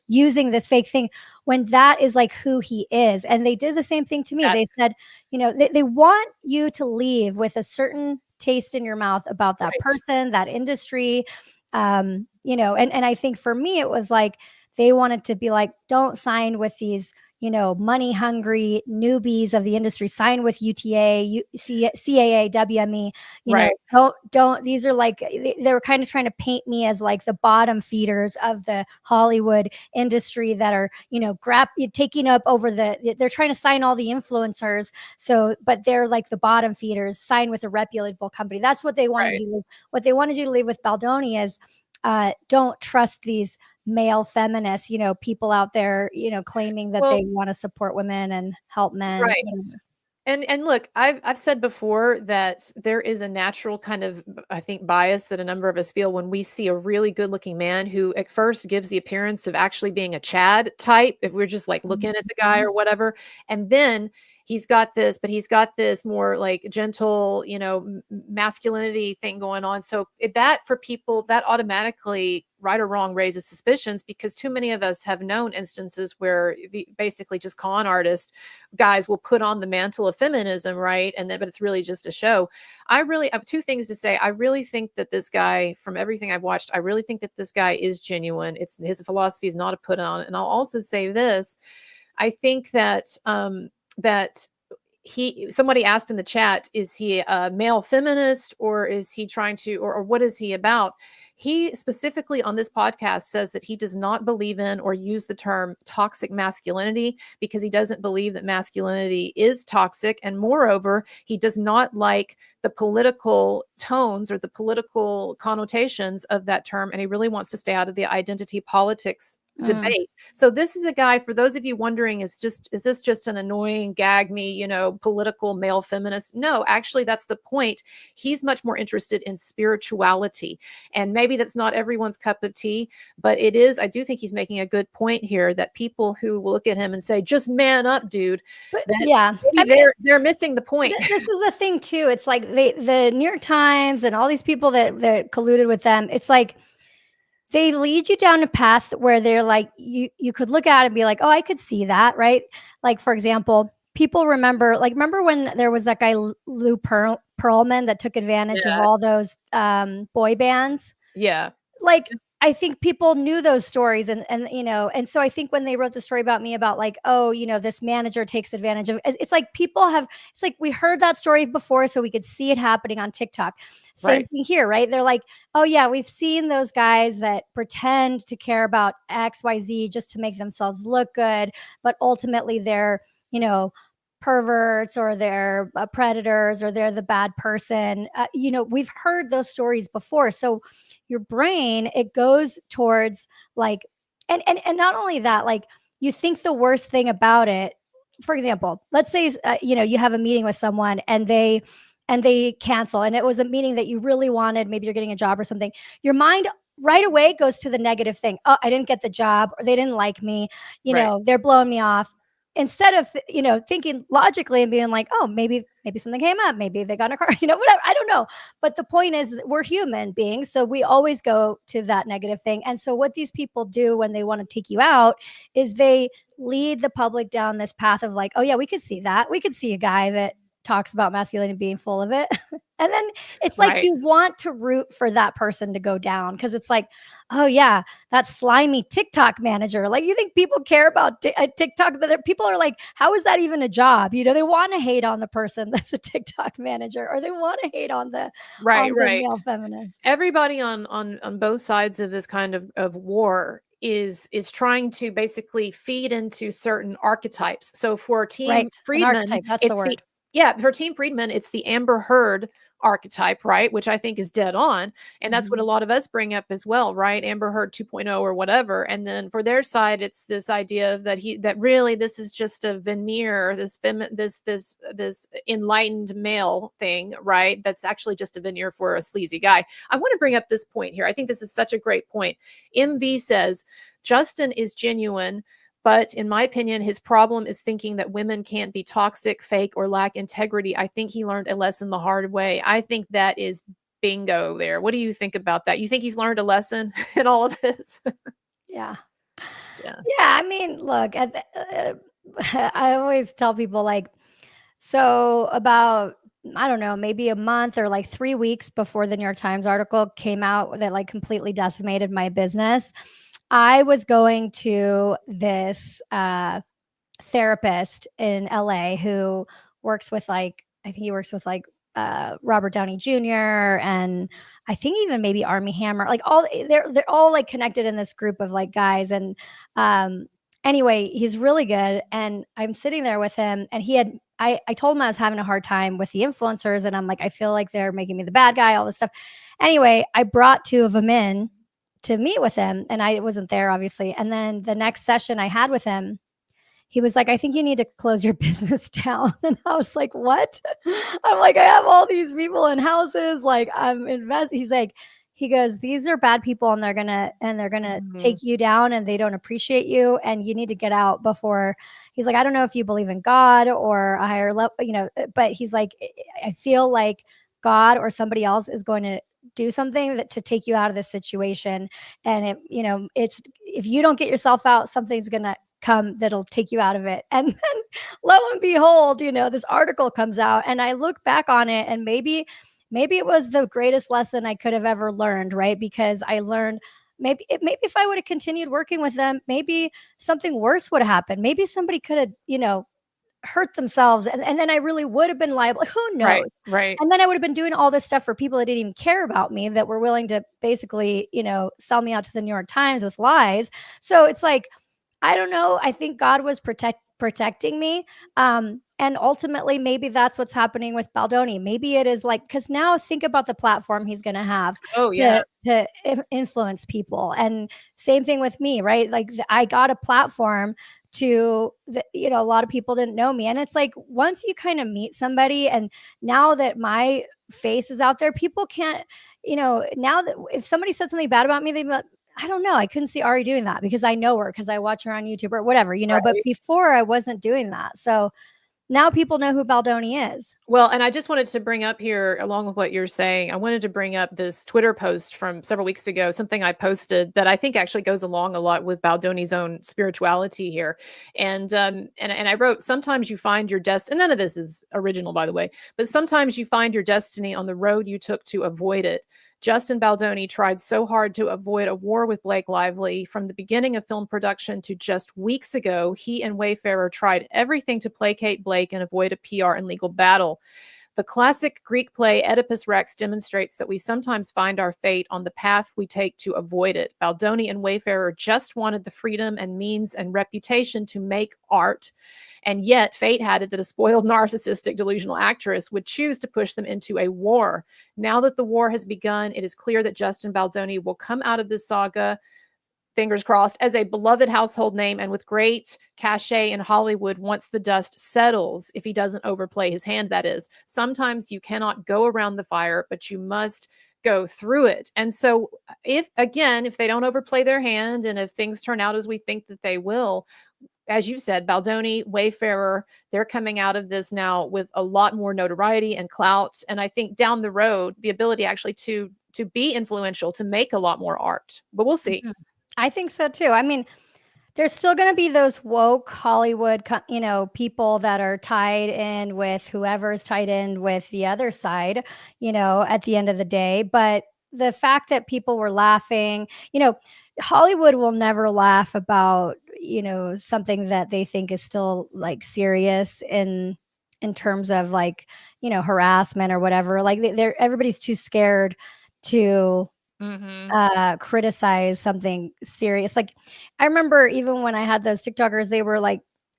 S3: using this fake thing when that is who he is. And they did the same thing to me. They said, they want you to leave with a certain taste in your mouth about that person, that industry, and I think for me, it was they wanted to be don't sign with these, money hungry newbies of the industry, sign with UTA, CAA, WME, don't, these are they were kind of trying to paint me as the bottom feeders of the Hollywood industry that are, taking up over they're trying to sign all the influencers. So, but they're the bottom feeders, sign with a reputable company. That's what they wanted you to leave. What they wanted you to leave with Baldoni is, don't trust these male feminists, people out there, claiming that they want to support women and help men.
S2: Right. And look, I've said before that there is a natural kind of, I think, bias that a number of us feel when we see a really good looking man who at first gives the appearance of actually being a Chad type, if we're just like looking at the guy or whatever, and then he's got this more like gentle, masculinity thing going on. So that for people, that automatically, right or wrong, raises suspicions, because too many of us have known instances where basically just con artist guys will put on the mantle of feminism, right? But it's really just a show. I have two things to say. I really think that this guy, from everything I've watched, I really think that this guy is genuine. His philosophy is not a put on. And I'll also say this. I think that, somebody asked in the chat, is he a male feminist, or is he trying to, or what is he about? He specifically on this podcast says that he does not believe in or use the term toxic masculinity, because he doesn't believe that masculinity is toxic. And moreover, he does not like the political tones or the political connotations of that term. And he really wants to stay out of the identity politics debate. So this is a guy, for those of you wondering, is this just an annoying gag me, political male feminist? No, actually, that's the point. He's much more interested in spirituality. And maybe that's not everyone's cup of tea, but it is. I do think he's making a good point here, that people who will look at him and say, just man up, dude.
S3: But
S2: that
S3: yeah,
S2: they're missing the point.
S3: This is the thing too. It's like the New York Times and all these people that colluded with them. It's like they lead you down a path where they're like, you could look at it and be like, oh, I could see that, right? Like, for example, people remember when there was that guy Lou Pearlman that took advantage of all those boy bands.
S2: Yeah.
S3: Like, I think people knew those stories, and so I think when they wrote the story about me about like, oh, this manager takes advantage of, it's like it's like we heard that story before, so we could see it happening on TikTok. Same thing here, right? They're like, oh yeah, we've seen those guys that pretend to care about XYZ just to make themselves look good, but ultimately they're, perverts, or they're predators, or they're the bad person. We've heard those stories before. So your brain, it goes towards like, and not only that, like you think the worst thing about it. For example, let's say, you have a meeting with someone and they cancel, and it was a meeting that you really wanted. Maybe you're getting a job or something. Your mind right away goes to the negative thing. Oh, I didn't get the job, or they didn't like me. They're blowing me off. Instead of, thinking logically and being like, oh, maybe something came up, maybe they got in a car, whatever. I don't know. But the point is, we're human beings. So we always go to that negative thing. And so what these people do when they want to take you out is they lead the public down this path of like, oh yeah, we could see that. We could see a guy that talks about masculinity being full of it. And then it's like you want to root for that person to go down, because it's like, oh yeah, that slimy TikTok manager. Like, you think people care about TikTok? But people are like, how is that even a job? They want to hate on the person that's a TikTok manager, or they want to hate on the male feminist.
S2: Everybody on both sides of this kind of war is trying to basically feed into certain archetypes. So for Team Friedman,
S3: that's the word.
S2: For Team Friedman, it's the Amber Heard archetype, right? Which I think is dead on. And that's what a lot of us bring up as well, right? Amber Heard 2.0 or whatever. And then for their side, it's this idea that really this is just a veneer, this enlightened male thing, right? That's actually just a veneer for a sleazy guy. I want to bring up this point here. I think this is such a great point. MV says, Justin is genuine, but in my opinion, his problem is thinking that women can't be toxic, fake, or lack integrity. I think he learned a lesson the hard way. I think that is bingo there. What do you think about that? You think he's learned a lesson in all of this?
S3: Yeah. I mean, look, I always tell people, like, so about, I don't know, maybe a month or like 3 weeks before the New York Times article came out that like completely decimated my business, I was going to this therapist in LA who works with like, I think he works with like Robert Downey Jr. and I think even maybe Armie Hammer, like they're all like connected in this group of like guys. And anyway, he's really good. And I'm sitting there with him, and I told him I was having a hard time with the influencers, and I'm like, I feel like they're making me the bad guy, all this stuff. Anyway, I brought 2 of them in to meet with him, and I wasn't there obviously. And then the next session I had with him, he was like, I think you need to close your business down. And I was like, what? I'm like, I have all these people in houses, like I'm investing. He goes, these are bad people and they're gonna take you down and they don't appreciate you and you need to get out before. He's like, I don't know if you believe in God or a higher level, but he's like, I feel like God or somebody else is going to do something to take you out of this situation. And it's, if you don't get yourself out, something's going to come that'll take you out of it. And then lo and behold, this article comes out and I look back on it and maybe it was the greatest lesson I could have ever learned, right? Because I learned maybe if I would have continued working with them, maybe something worse would have happened. Maybe somebody could have, hurt themselves. And then I really would have been liable. Who knows?
S2: Right.
S3: And then I would have been doing all this stuff for people that didn't even care about me, that were willing to basically, sell me out to the New York Times with lies. So it's like, I don't know. I think God was protecting me. And ultimately, maybe that's what's happening with Baldoni. Maybe it is like, because now think about the platform he's going to have to influence people. And same thing with me, right? Like I got a platform to a lot of people didn't know me. And it's like, once you kind of meet somebody, and now that my face is out there, people can't, now that if somebody said something bad about me, they'd be like, I don't know. I couldn't see Ari doing that because I know her, because I watch her on YouTube or whatever, but before I wasn't doing that. So now people know who Baldoni is.
S2: Well, and I just wanted to bring up here, along with what you're saying, I wanted to bring up this Twitter post from several weeks ago, something I posted that I think actually goes along a lot with Baldoni's own spirituality here. And I wrote, sometimes you find your destiny, and none of this is original, by the way, but sometimes you find your destiny on the road you took to avoid it. Justin Baldoni tried so hard to avoid a war with Blake Lively from the beginning of film production to just weeks ago. He and Wayfarer tried everything to placate Blake and avoid a PR and legal battle. The classic Greek play Oedipus Rex demonstrates that we sometimes find our fate on the path we take to avoid it. Baldoni and Wayfarer just wanted the freedom and means and reputation to make art. And yet fate had it that a spoiled, narcissistic, delusional actress would choose to push them into a war. Now that the war has begun, it is clear that Justin Baldoni will come out of this saga, fingers crossed, as a beloved household name and with great cachet in Hollywood once the dust settles, if he doesn't overplay his hand, that is. Sometimes you cannot go around the fire, but you must go through it. And so if they don't overplay their hand and if things turn out as we think that they will, as you said, Baldoni, Wayfarer, they're coming out of this now with a lot more notoriety and clout. And I think down the road, the ability actually to be influential, to make a lot more art. But we'll see.
S3: Mm-hmm. I think so too. I mean, there's still going to be those woke Hollywood, people that are tied in with whoever's tied in with the other side, at the end of the day. But the fact that people were laughing, Hollywood will never laugh about, something that they think is still like serious in terms of like, harassment or whatever. Like everybody's too scared to criticize something serious. Like I remember even when I had those TikTokers,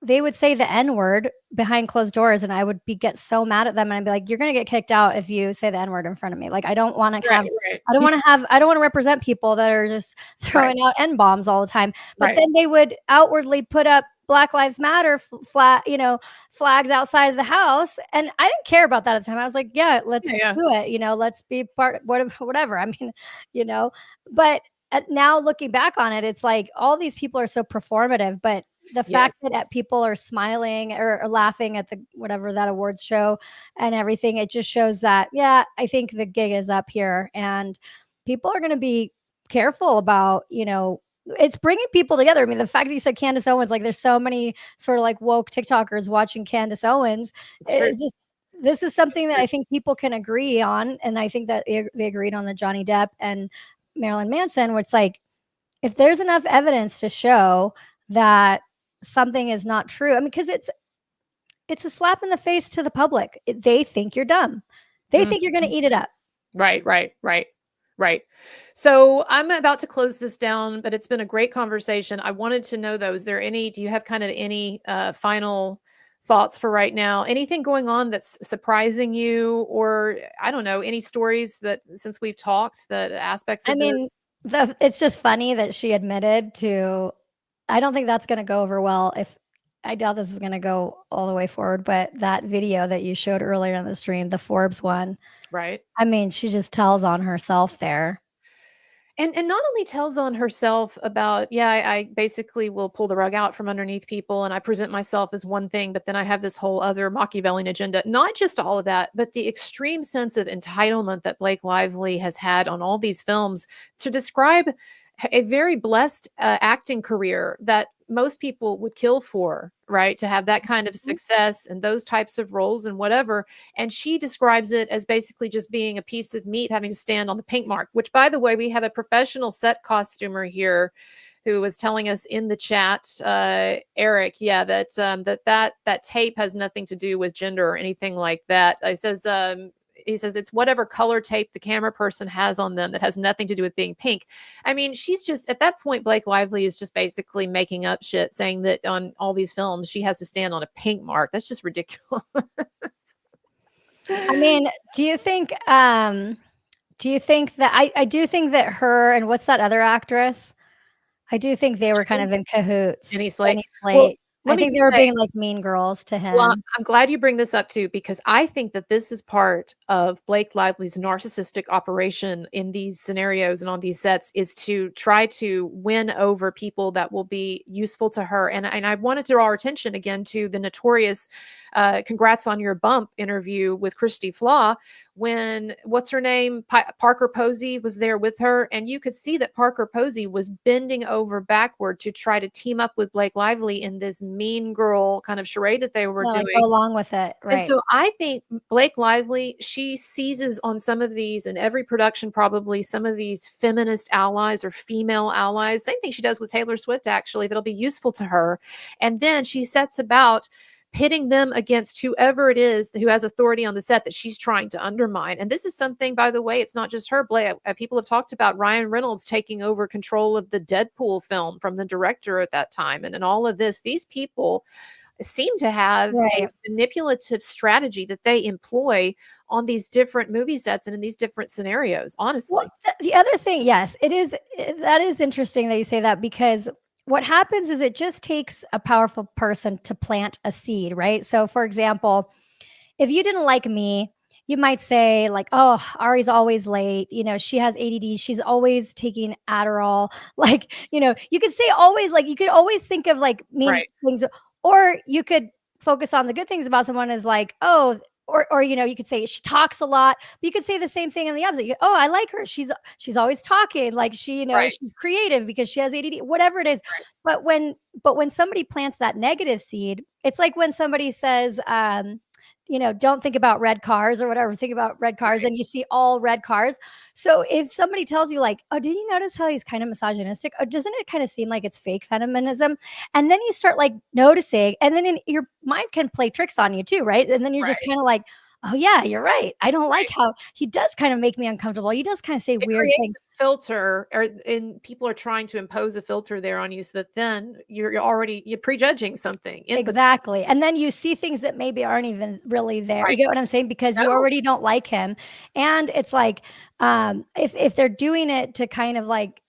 S3: they would say the N-word behind closed doors and I would get so mad at them and I'd be like, you're going to get kicked out if you say the N-word in front of me. Like, I don't want to I don't want to represent people that are just throwing out N-bombs all the time. But then they would outwardly put up Black Lives Matter flags outside of the house. And I didn't care about that at the time. I was like, yeah, let's do it. Let's be part of whatever. I mean, but now looking back on it, it's like all these people are so performative, but the fact that people are smiling or laughing at the whatever that awards show and everything, it just shows that, I think the gig is up here and people are going to be careful about, it's bringing people together. I mean, the fact that you said Candace Owens, like there's so many sort of like woke TikTokers watching Candace Owens. This is something that I think people can agree on. And I think that they agreed on the Johnny Depp and Marilyn Manson, where it's like, if there's enough evidence to show that something is not true. I mean, because it's a slap in the face to the public. They think you're dumb. They think you're going to eat it up.
S2: Right. So I'm about to close this down, but it's been a great conversation. I wanted to know though, do you have kind of any final thoughts for right now? Anything going on that's surprising you, or I don't know, any stories that since we've talked, that aspects of
S3: it's just funny that she admitted to, I don't think that's going to go over well if I doubt this is going to go all the way forward, but that video that you showed earlier in the stream, the Forbes one,
S2: Right.
S3: I mean, she just tells on herself there.
S2: And not only tells on herself about, yeah, I basically will pull the rug out from underneath people and I present myself as one thing, but then I have this whole other Machiavellian agenda. Not just all of that, but the extreme sense of entitlement that Blake Lively has had on all these films to describe a very blessed acting career that most people would kill for, right? To have that kind of success and those types of roles and whatever. And she describes it as basically just being a piece of meat having to stand on the pink mark, which, by the way, we have a professional set costumer here who was telling us in the chat, Eric, yeah, that tape has nothing to do with gender or anything like that. He says it's whatever color tape the camera person has on them that has nothing to do with being pink. I mean, she's just, at that point, Blake Lively is just basically making up shit, saying that on all these films she has to stand on a pink mark. That's just ridiculous.
S3: I mean, do you think that I do think that her and what's that other actress? I do think they were kind of in cahoots.
S2: And he's like,
S3: Well,
S2: let
S3: I
S2: me
S3: think they were
S2: say-
S3: being like mean girls to him.
S2: Well, I'm glad you bring this up too, because I think that this is part of Blake Lively's narcissistic operation in these scenarios and on these sets, is to try to win over people that will be useful to her. And I wanted to draw our attention again to the notorious congrats on your bump interview with Christy Flaw, when what's her name, Parker Posey was there with her, and you could see that Parker Posey was bending over backward to try to team up with Blake Lively in this mean girl kind of charade that they were doing.
S3: Go along with it, right?
S2: And so I think Blake Lively, she seizes on some of these in every production, probably some of these feminist allies or female allies. Same thing she does with Taylor Swift, actually, that'll be useful to her. And then she sets about pitting them against whoever it is who has authority on the set that she's trying to undermine. And this is something, by the way, it's not just her. People have talked about Ryan Reynolds taking over control of the Deadpool film from the director at that time. And in all of this, these people seem to have a manipulative strategy that they employ on these different movie sets and in these different scenarios, honestly.
S3: Well, the other thing, yes, that is interesting that you say that, because what happens is it just takes a powerful person to plant a seed, right? So for example, if you didn't like me, you might say like, oh, Ari's always late. She has ADD. She's always taking Adderall. Like, you could say always, like, you could always think of like mean things, or you could focus on the good things about someone as like, oh, or you could say she talks a lot, but you could say the same thing in the opposite. Oh, I like her. She's always talking, like she's creative because she has ADD, whatever it is. But when somebody plants that negative seed, it's like when somebody says, don't think about red cars or whatever, think about red cars, and you see all red cars. So if somebody tells you like, oh, did you notice how he's kind of misogynistic? Or doesn't it kind of seem like it's fake feminism? And then you start like noticing, and then your mind can play tricks on you too, right? And then you're just kind of like, oh yeah, you're right. I don't like how he does kind of make me uncomfortable. He does kind of say weird things.
S2: Filter, and people are trying to impose a filter there on you, so that then you're prejudging something.
S3: Exactly. And then you see things that maybe aren't even really there. You get what I'm saying? Because you already don't like him. And it's like, if they're doing it to kind of like,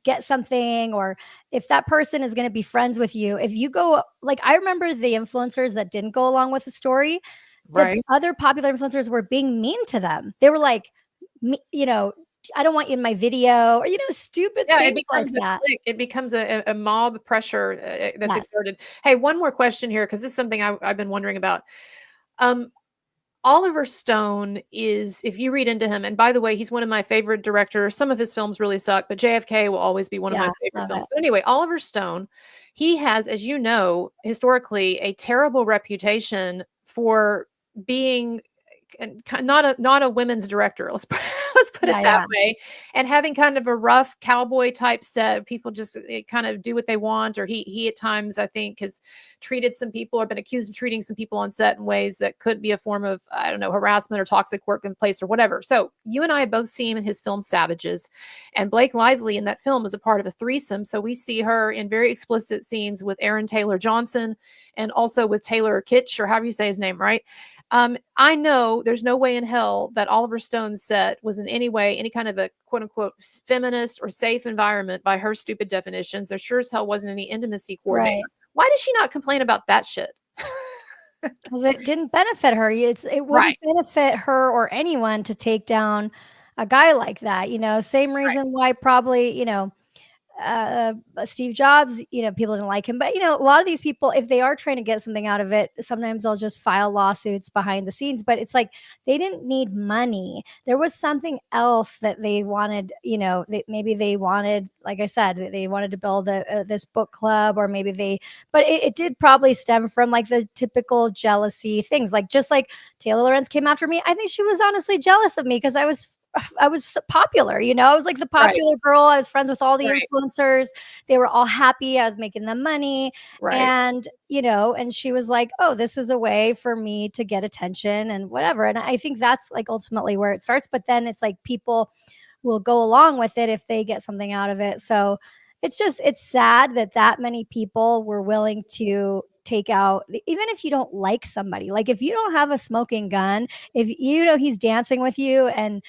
S3: get something, or if that person is going to be friends with you, if you go, like, I remember the influencers that didn't go along with the story, the other popular influencers were being mean to them. They were like, I don't want you in my video, or, stupid things like that.
S2: It becomes a mob pressure that's exerted. Hey, one more question here, because this is something I've been wondering about. Oliver Stone is, if you read into him, and by the way, he's one of my favorite directors. Some of his films really suck, but JFK will always be one of my favorite films. But anyway, Oliver Stone, he has, as you know, historically, a terrible reputation for being not a women's director. Let's put it that way. And having kind of a rough cowboy type set, people just kind of do what they want. Or he at times, I think, has treated some people, or been accused of treating some people on set in ways that could be a form of, I don't know, harassment or toxic workplace or whatever. So you and I have both seen him in his film Savages, and Blake Lively in that film is a part of a threesome. So we see her in very explicit scenes with Aaron Taylor Johnson, and also with Taylor Kitsch, or however you say his name, right? I know there's no way in hell that Oliver Stone's set was in any way any kind of a quote unquote feminist or safe environment by her stupid definitions. There sure as hell wasn't any intimacy coordinator. Why does she not complain about that shit?
S3: Because it didn't benefit her. It wouldn't
S2: Right.
S3: benefit her or anyone to take down a guy like that. Same reason why probably, Steve Jobs, people didn't like him. But, a lot of these people, if they are trying to get something out of it, sometimes they'll just file lawsuits behind the scenes. But it's like they didn't need money. There was something else that they wanted, maybe they wanted, like I said, they wanted to build this book club, or maybe but it did probably stem from like the typical jealousy things. Like, just like Taylor Lorenz came after me, I think she was honestly jealous of me because I was popular, I was like the popular girl. I was friends with all the influencers. They were all happy. I was making them money. And, and she was like, oh, this is a way for me to get attention and whatever. And I think that's like ultimately where it starts. But then it's like people will go along with it if they get something out of it. So it's sad that many people were willing to take out, even if you don't like somebody, like if you don't have a smoking gun, if he's dancing with you and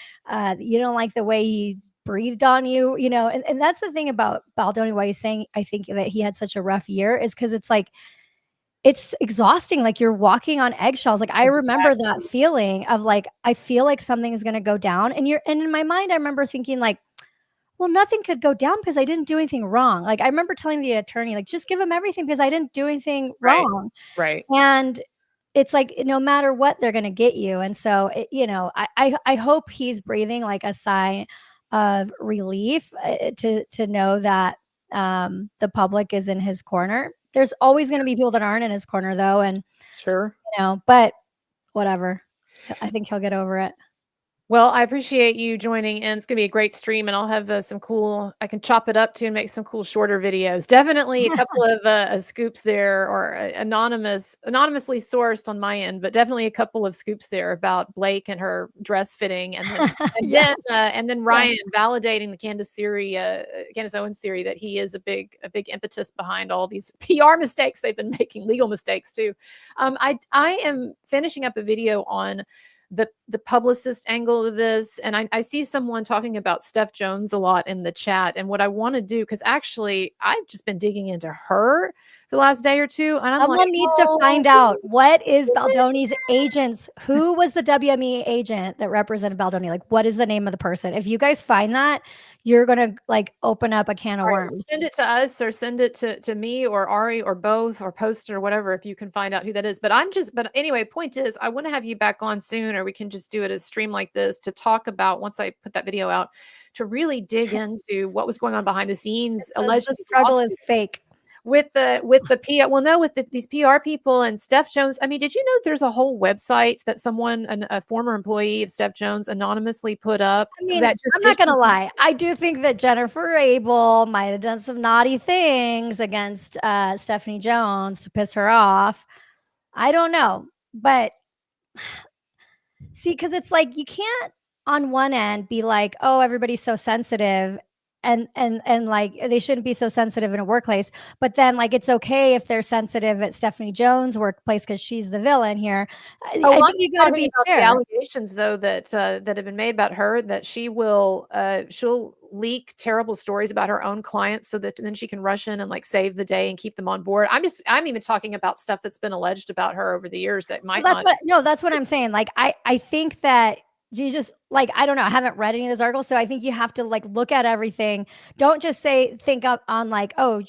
S3: you don't like the way he breathed on you, and that's the thing about Baldoni, why he's saying I think that he had such a rough year, is because it's like it's exhausting. Like you're walking on eggshells. Like I remember that feeling of like I feel like something is going to go down, and in my mind I remember thinking like, well, nothing could go down because I didn't do anything wrong. Like I remember telling the attorney, like, just give him everything because I didn't do anything wrong.
S2: Right.
S3: And it's like, no matter what, they're going to get you. And so, I hope he's breathing like a sigh of relief to know that the public is in his corner. There's always going to be people that aren't in his corner though. And
S2: Sure.
S3: But whatever. I think he'll get over it.
S2: Well, I appreciate you joining in. It's going to be a great stream, and I'll have some cool, I can chop it up too and make some cool shorter videos. Definitely a couple of scoops there, or anonymously sourced on my end, but definitely a couple of scoops there about Blake and her dress fitting. And then, and then Ryan validating the Candace Owens theory that he is a big impetus behind all these PR mistakes they've been making, legal mistakes too. I am finishing up a video on the publicist angle of this, and I see someone talking about Steph Jones a lot in the chat, and what I want to do, because actually I've just been digging into her the last day or two, and I'm
S3: someone needs to find out what is Baldoni's agents. Who was the WME agent that represented Baldoni? Like, what is the name of the person? If you guys find that, you're gonna like open up a can of worms.
S2: Send it to us, or send it to me or Ari, or both, or post it, or whatever, if you can find out who that is. But anyway, point is, I want to have you back on soon, or we can just do it as stream like this to talk about, once I put that video out, to really dig into what was going on behind the scenes.
S3: The struggle is fake.
S2: With the PR, with these PR people and Steph Jones. I mean, did you know there's a whole website that a former employee of Steph Jones anonymously put up?
S3: I mean, I'm not gonna lie. I do think that Jennifer Abel might have done some naughty things against Stephanie Jones to piss her off. I don't know, but see, because it's like you can't on one end be like, oh, everybody's so sensitive. And like they shouldn't be so sensitive in a workplace, but then like it's okay if they're sensitive at Stephanie Jones' workplace because she's the villain here. I think you got to be fair.
S2: The allegations though that have been made about her, that she'll leak terrible stories about her own clients so that then she can rush in and like save the day and keep them on board. I'm even talking about stuff that's been alleged about her over the years that might
S3: that's what I'm saying. Like I think that you just like, I don't know. I haven't read any of those articles. So I think you have to like look at everything. Don't just think up on like, oh,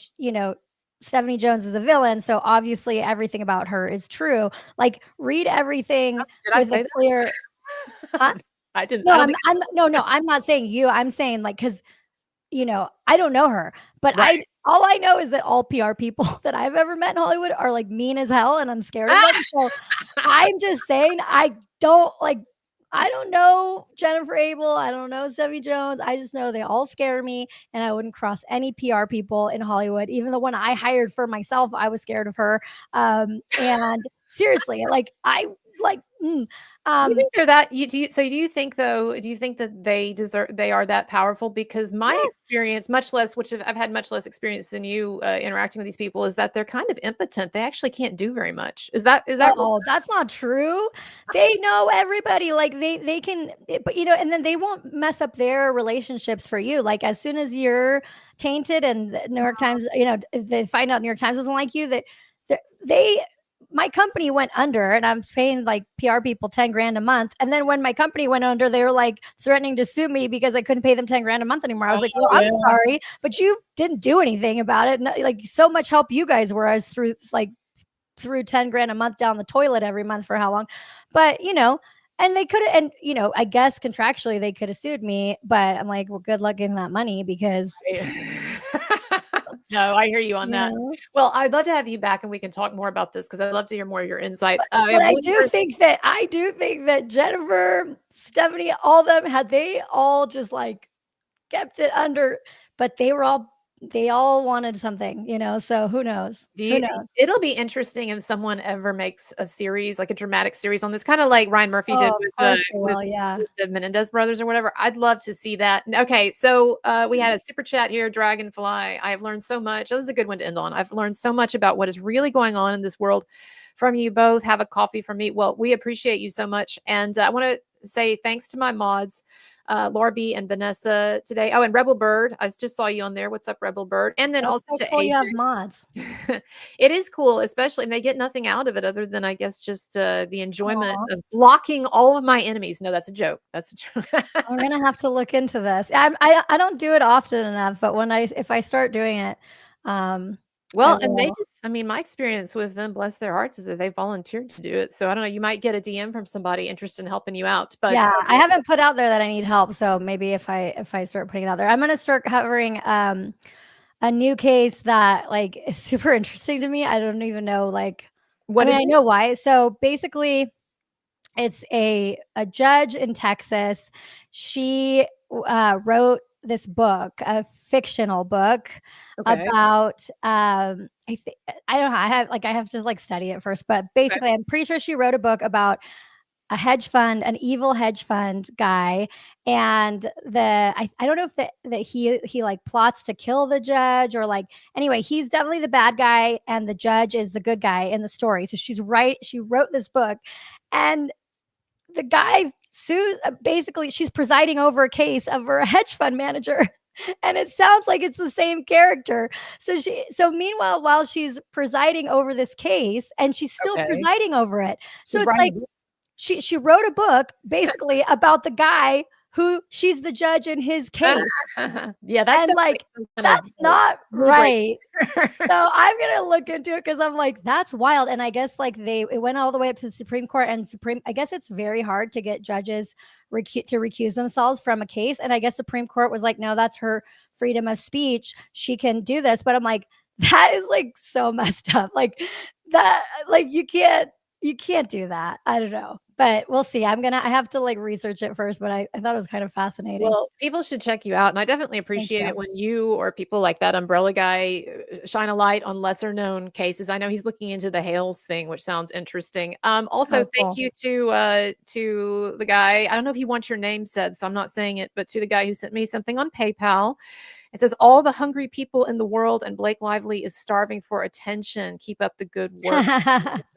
S3: Stephanie Jones is a villain. So obviously everything about her is true. Like read everything.
S2: Did I say that?
S3: Clear. Huh?
S2: I didn't.
S3: No, I'm not saying you. I'm saying like, cause I don't know her, but all I know is that all PR people that I've ever met in Hollywood are like mean as hell. And I'm scared of them. So I'm just saying, I don't know Jennifer Abel. I don't know Stephanie Jones. I just know they all scare me, and I wouldn't cross any PR people in Hollywood. Even the one I hired for myself, I was scared of her. And seriously, like I
S2: Do you think they're that? So do you think though? Do you think that they are that powerful? Because my
S3: Yes.
S2: experience, much less, I've had much less experience than you interacting with these people, is that they're kind of impotent. They actually can't do very much. Is that
S3: Oh, that's not true. They know everybody. Like they can, but and then they won't mess up their relationships for you. Like as soon as you're tainted, and the New York Times, if they find out New York Times doesn't like you, they my company went under, and I'm paying like PR people 10 grand a month. And then when my company went under, they were like threatening to sue me because I couldn't pay them 10 grand a month anymore. I was like, well, I'm sorry, but you didn't do anything about it. Like so much help you guys were. I was threw 10 grand a month down the toilet every month for how long? But and they could have, and I guess contractually they could have sued me, but I'm like, well, good luck getting that money because
S2: No, I hear you on that.
S3: know.
S2: Well, I'd love to have you back and we can talk more about this because I'd love to hear more of your insights.
S3: But I do think that Jennifer, Stephanie, all of them, had they all just like kept it under, but they all wanted something, so who knows? Who knows?
S2: It'll be interesting if someone ever makes a series, like a dramatic series on this, kind of like Ryan Murphy did
S3: Oh, of
S2: with
S3: course they will, yeah.
S2: with the Menendez brothers or whatever. I'd love to see that. Okay, so we had a super chat here, Dragonfly. I have learned so much. This is a good one to end on. I've learned so much about what is really going on in this world from you both. Have a coffee from me. Well, we appreciate you so much. And I want to say thanks to my mods, Laura B and Vanessa today. Oh, and Rebel Bird. I just saw you on there. What's up, Rebel Bird? And then
S3: That's
S2: also
S3: so
S2: to
S3: cool you have
S2: Adrian.
S3: mods.
S2: It is cool, especially, and they get nothing out of it other than, I guess, just the enjoyment
S3: Aw.
S2: of blocking all of my enemies. No, that's a joke. That's a joke.
S3: I'm gonna have to look into this. I don't do it often enough, but if I start doing it,
S2: Well,
S3: I
S2: and
S3: will.
S2: my experience with them, bless their hearts, is that they volunteered to do it. So I don't know, you might get a DM from somebody interested in helping you out. But
S3: Yeah, I haven't put out there that I need help, so maybe if I start putting it out there, I'm gonna start covering a new case that like is super interesting to me. I don't even know, like,
S2: what is
S3: I
S2: it?
S3: know why. So basically, it's a judge in Texas. She wrote this book, a fictional book
S2: Okay.
S3: about I don't know. I have to like study it first, but basically, I'm pretty sure she wrote a book about a hedge fund, an evil hedge fund guy, and I don't know if that he like plots to kill the judge, or like, anyway, he's definitely the bad guy and the judge is the good guy in the story. So she wrote this book, and the guy sues, basically she's presiding over a case over a hedge fund manager. And it sounds like it's the same character. So meanwhile, while she's presiding over this case, and she's still
S2: Okay.
S3: presiding over it. So
S2: She's
S3: it's like
S2: writing
S3: she wrote a book basically about the guy who she's the judge in his case.
S2: Yeah, that's
S3: And like
S2: some kind
S3: that's
S2: of
S3: not
S2: rule break.
S3: right. So I'm gonna look into it because I'm like, that's wild. And I guess like it went all the way up to the Supreme Court, and I guess it's very hard to get judges to recuse themselves from a case. And I guess Supreme Court was like, no, that's her freedom of speech. She can do this. But I'm like, that is like so messed up. Like that, like you can't do that. I don't know, but we'll see. I have to like research it first, but I thought it was kind of fascinating.
S2: Well, people should check you out, and I definitely appreciate
S3: you.
S2: it when you or people like that umbrella guy shine a light on lesser known cases. I know he's looking into the Hales thing, which sounds interesting. Also,
S3: Oh, cool.
S2: thank you to the guy. I don't know if he wants your name said, so I'm not saying it, but to the guy who sent me something on PayPal. It says, all the hungry people in the world, and Blake Lively is starving for attention. Keep up the good work.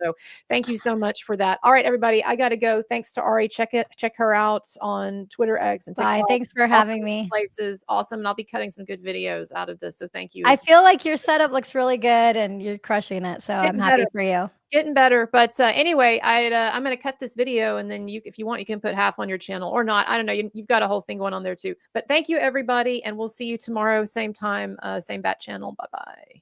S2: So thank you so much for that. All right, everybody, I got to go. Thanks to Ari. Check her out on Twitter, X, and TikTok.
S3: Bye. Thanks for
S2: All
S3: having
S2: those
S3: me.
S2: places. Awesome. And I'll be cutting some good videos out of this. So thank you.
S3: I feel like your setup looks really good and you're crushing it. So I'm happy for you.
S2: Getting better. But anyway, I'm going to cut this video, and then if you want, you can put half on your channel or not. I don't know. You've got a whole thing going on there too. But thank you, everybody. And we'll see you tomorrow, same time, same bat channel. Bye-bye.